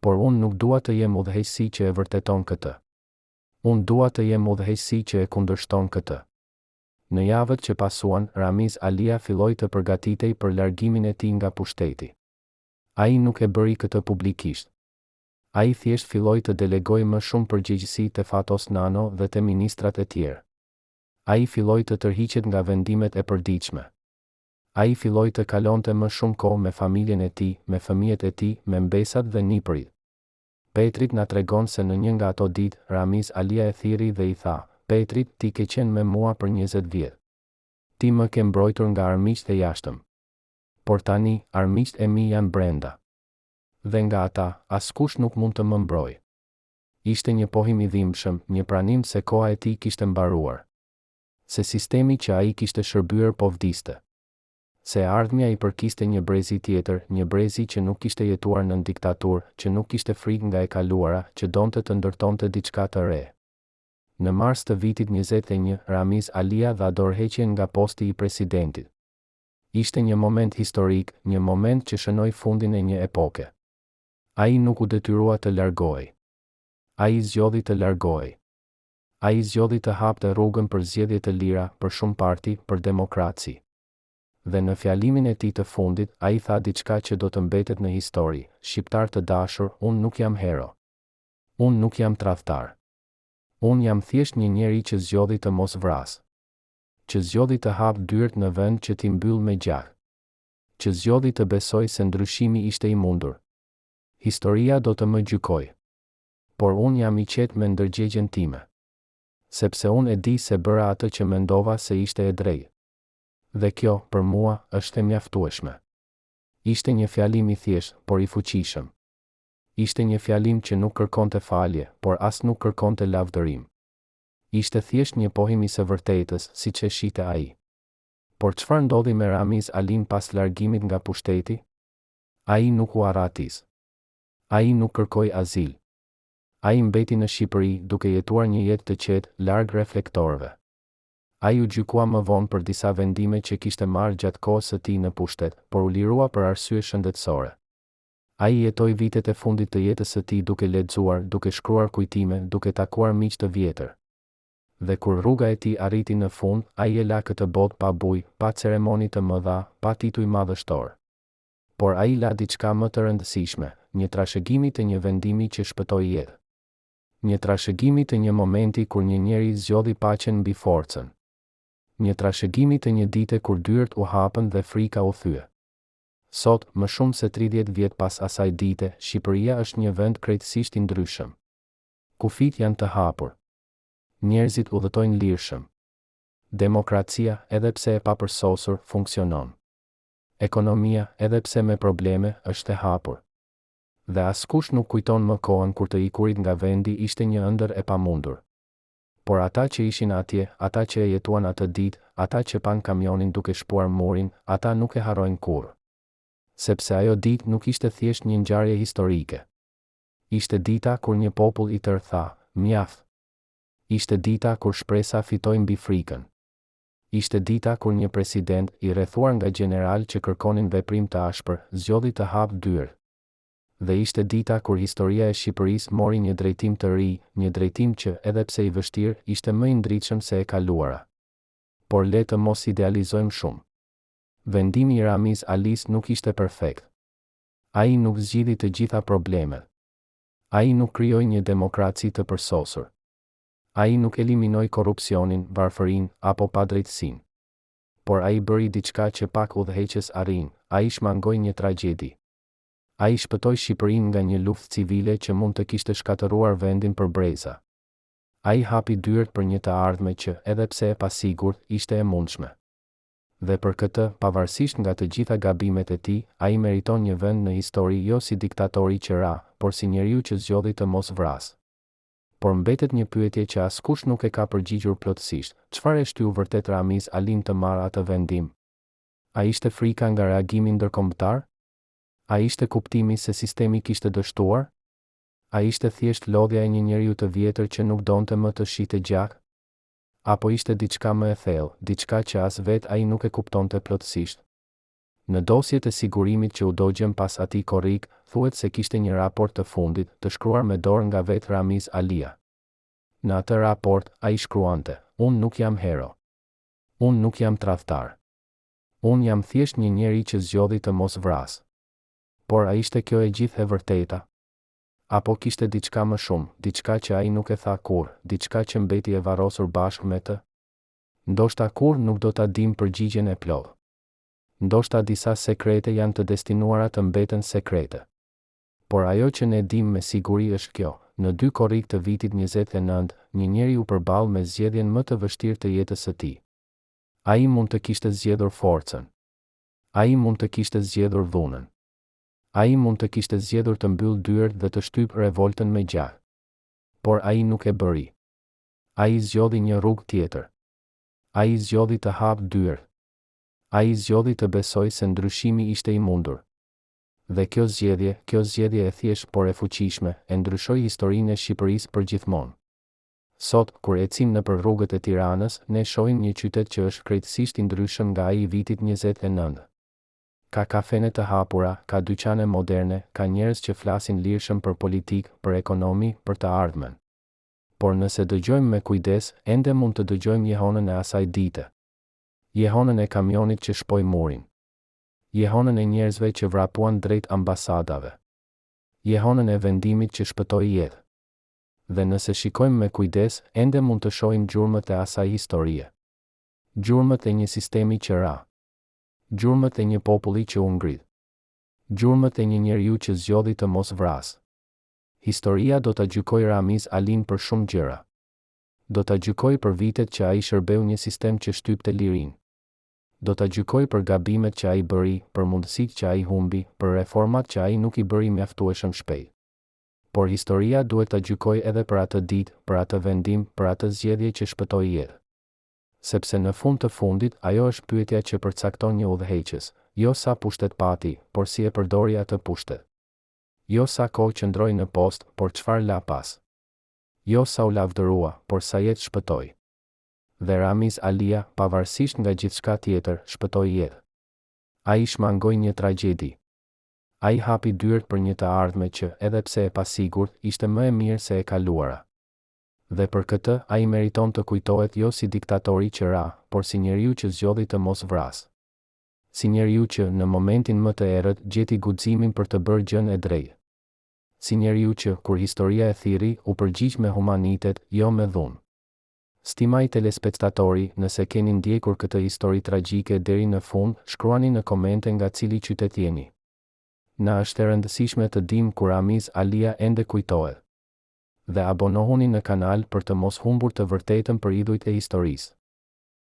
Por unë nuk dua të jem udhëheqësi që e vërteton këtë. Unë dua të jem udhëheqësi që e kundërshton këtë. Në javët që pasuan, Ramiz Alia filloi të përgatitej për largimin e tij nga pushteti. Ai nuk e bëri këtë publikisht. Ai thjesht filloi të delegoj më shumë përgjegjësi te Fatos Nano dhe te ministrat e tjerë. Ai filloi të tërhiqet nga vendimet e përditshme. Ai filloi të kalonte më shumë kohë me familjen e tij, me fëmijët e tij, me mbesat dhe nipërit. Petrit na tregon se në një nga ato ditë, Ramiz Alia e thiri dhe i tha: "Petrit, ti ke qenë me mua për 20 vjet. Ti më ke mbrojtur nga armiqtë e jashtëm. Por tani, armiqtë e mi janë brenda. Dhe nga ata, askush nuk mund të më mbrojë." Ishte një pohim i dhimbshëm, një pranim se koha e tij kishte mbaruar. Se sistemi që ai kishte shërbyer po vdiste. Se ardhmja i përkiste një brezi tjetër, një brezi që nuk kishte jetuar nën diktaturë, që nuk kishte frikë nga e kaluara, që donte të ndërtonte diçka të re. Në mars të vitit 21, Ramiz Alia dha dorëheqjen nga posti i presidentit. Ishte një moment historik, një moment që shënoi fundin e një epoke. Ai nuk u detyrua të largohej. Ai zgjodhi të largohej. Ai zgjodhi të hapte rrugën për zgjedhje të lira, për shumë parti, për demokraci. Dhe në fjalimin e tij të fundit, ai tha diçka që do të mbetet në histori: "Shqiptar të dashur, unë nuk jam hero. Unë nuk jam tradhtar. Unë jam thjesht një njeri që zgjodhi të mos vras. Që zgjodhi të hap dyert në vend që t'i mbyll me gjak. Që zgjodhi të besoj se ndryshimi ishte i mundur. Historia do të më gjykojë. Por unë jam i qetë me ndërgjegjen time. Sepse unë e di se bëra atë që mendova se ishte e drejtë. Dhe kjo, për mua, është e mjaftueshme." Ishte një fjalim i thjeshtë, por i fuqishëm. Ishte një fjalim që nuk kërkonte falje, por as nuk kërkonte lavdërim. Ishte thjesht një pohim i së vërtetës, siç e shihte ai. Por çfarë ndodhi me Ramiz Alin pas largimit nga pushteti? Ai nuk u arratis. Ai nuk kërkoi azil. Ai mbeti në Shqipëri duke jetuar një jetë të qetë, larg reflektorëve. Ai u gjykua më vonë për disa vendime që kishte marrë gjatë kohës së tij në pushtet, por u lirua për arsye shëndetësore. Ai jetoi vitet e fundit të jetës së tij duke lexuar, duke shkruar kujtime, duke takuar miq të vjetër. Dhe kur rruga e tij arriti në fund, ai e la këtë botë pa bujë, pa ceremoni të mëdha, pa tituj madhështor. Por ai la diçka më të rëndësishme, një trashëgimi të një vendimi që shpëtoi jetë. Një trashëgimi të një momenti kur një njeri zgjodhi paqen mbi forcën. Një trashëgimi të një dite kur dyert u hapën dhe frika u thye. Sot, më shumë se 30 vjet pas asaj dite, Shqipëria është një vend krejtësisht i ndryshëm. Kufit janë të hapur. Njerëzit udhëtojnë lirshëm. Demokracia, edhe pse e papërsosur, funksionon. Ekonomia, edhe pse me probleme, është e hapur. Dhe askush nuk kujton më kohën kur të ikurit nga vendi ishte një ëndër e pamundur. Por ata që ishin atje, ata që e jetuan atë ditë, ata që pan kamionin duke shpuar murin, ata nuk e harrojnë kurrë. Sepse ajo ditë nuk ishte thjesht një ngjarje historike. Ishte dita kur një popull i tërë tha, mjaft. Ishte dita kur shpresa fitoi mbi frikën. Ishte dita kur një president, i rrethuar nga gjeneral që kërkonin veprim të ashpër, zgjodhi të hapë dyert. Dhe ishte dita kur historia e Shqipërisë mori një drejtim të ri, një drejtim që, edhe pse i vështirë, ishte më i ndritshëm se e kaluara. Por le të mos idealizojmë shumë. Vendimi i Ramiz Alis nuk ishte perfekt. Ai nuk zgjidhi të gjitha problemet. Ai nuk krijoi një demokraci të përsosur. Ai nuk eliminoi korrupsionin, varfërinë apo padrejtësinë. Por ai bëri diçka që pak udhëheqës arrin, ai shmangoi një tragjedi. Ai shpëtoi Shqipërinë nga një luftë civile që mund të kishte shkatëruar vendin për breza. Ai hapi dyert për një të ardhme që, edhe pse e pasigurt, ishte e mundshme. Dhe për këtë, pavarësisht nga të gjitha gabimet e tij, ai meriton një vend në histori jo si diktatori që ra, por si njeriu që zgjodhi të mos vras. Por mbetet një pyetje që askush nuk e ka përgjigjur plotësisht: çfarë e shtyu vërtet Ramiz Alin të marrë atë vendim? A ishte frika nga reagimi ndërkombëtar? A ishte kuptimi se sistemi kishte dështuar? A ishte thjesht lodhja e një njeriu të vjetër që nuk donte më të shite gjak? Apo ishte diçka më e thellë, diçka që as vet ai nuk e kuptonte plotësisht? Në dosjet e sigurimit që u dogjën pas atij korrik, thuhet se kishte një raport të fundit, të shkruar me dorë nga vetë Ramiz Alia. Në atë raport, ai shkruante: "Unë nuk jam hero. Unë nuk jam tradhtar. Unë jam thjesht një njeri që zgjodhi të mos vras." Por a ishte kjo e gjithë e vërteta? Apo kishte diçka më shumë, diçka që ai nuk e tha kur, diçka që mbeti e varrosur bashkë me të? Ndoshta kur nuk do ta dim përgjigjen e plotë. Ndoshta disa sekrete janë të destinuara të mbeten sekrete. Por ajo që ne dim me siguri është kjo: në 2 korrik të vitit 29, një njeri u përball me zgjedhjen më të vështirë të jetës së tij. Ai mund të kishte zgjedhur forcën. Ai mund të kishte zgjedhur dhunën. Ai mund të kishte zgjedhur të mbyll dyert dhe të shtyp revoltën me gjah. Por ai nuk e bëri. Ai zgjodhi një rrugë tjetër. Ai zgjodhi të hapë dyert. Ai zgjodhi të besoj se ndryshimi ishte i mundur. Dhe kjo zgjedhje e thjesht por e fuqishme, e ndryshoi historinë e Shqipërisë përgjithmonë. Sot, kur ecim nëpër rrugët e Tiranës, ne shohim një qytet që është krejtësisht i ndryshëm nga ai i vitit 29. Ka kafene të hapura, ka dyqane moderne, ka njerëz që flasin lirshëm për politikë, për ekonomi, për të ardhmen. Por nëse dëgjojmë me kujdes, ende mund të dëgjojmë jehonën e asaj dite. Jehonën e kamionit që shpoi murin. Jehonën e njerëzve që vrapuan drejt ambasadave. Jehonën e vendimit që shpëtoi jetë. Dhe nëse shikojmë me kujdes, ende mund të shohim gjurmët e asaj historie. Gjurmët e një sistemi që ra. Gjurmët e një populli që u ngrit. Gjurmët e një njeriu që zgjodhi të mos vras. Historia do ta gjykojë Ramiz Alin për shumë gjëra. Do ta gjykojë për vitet që ai shërbeu një sistem që shtypte lirinë. Do ta gjykojë për gabimet që ai bëri, për mundësitë që ai humbi, për reformat që ai nuk i bëri mjaftueshëm shpejt. Por historia duhet ta gjykojë edhe për atë ditë, për atë vendim, për atë zgjedhje që shpëtoi jetë. Sepse në fund të fundit, ajo është pyetja që përcakton një udhëheqës, jo sa pushtet pati, por si e përdori atë pushtet. Jo sa kohë qëndroi në post, por çfarë la pas. Jo sa u lavdërua, por sa jetë shpëtoi. Dhe Ramiz Alia, pavarësisht nga gjithçka tjetër, shpëtoi jetë. Ai shmangoi një tragjedi. Ai hapi dyert për një të ardhme që, edhe pse e pasigurt, ishte më e mirë se e kaluara. Dhe për këtë, ai meriton të kujtohet jo si diktatori që ra, por si njeriu që zgjodhi të mos vras. Si njeriu që, në momentin më të errët, gjeti guximin për të bërë gjën e drejtë. Si njeriu që, kur historia e thirri, u përgjigj me humanitet, jo me dhunë. Stimaj telespektatori, nëse keni ndjekur këtë histori tragjike deri në fund, shkruani në komente nga cili qytet jeni. Na është e rëndësishme të dim kur Ramiz Alia ende kujtohet. Dhe abonohuni në kanal për të mos humbur të vërtetën për idhujt e historisë.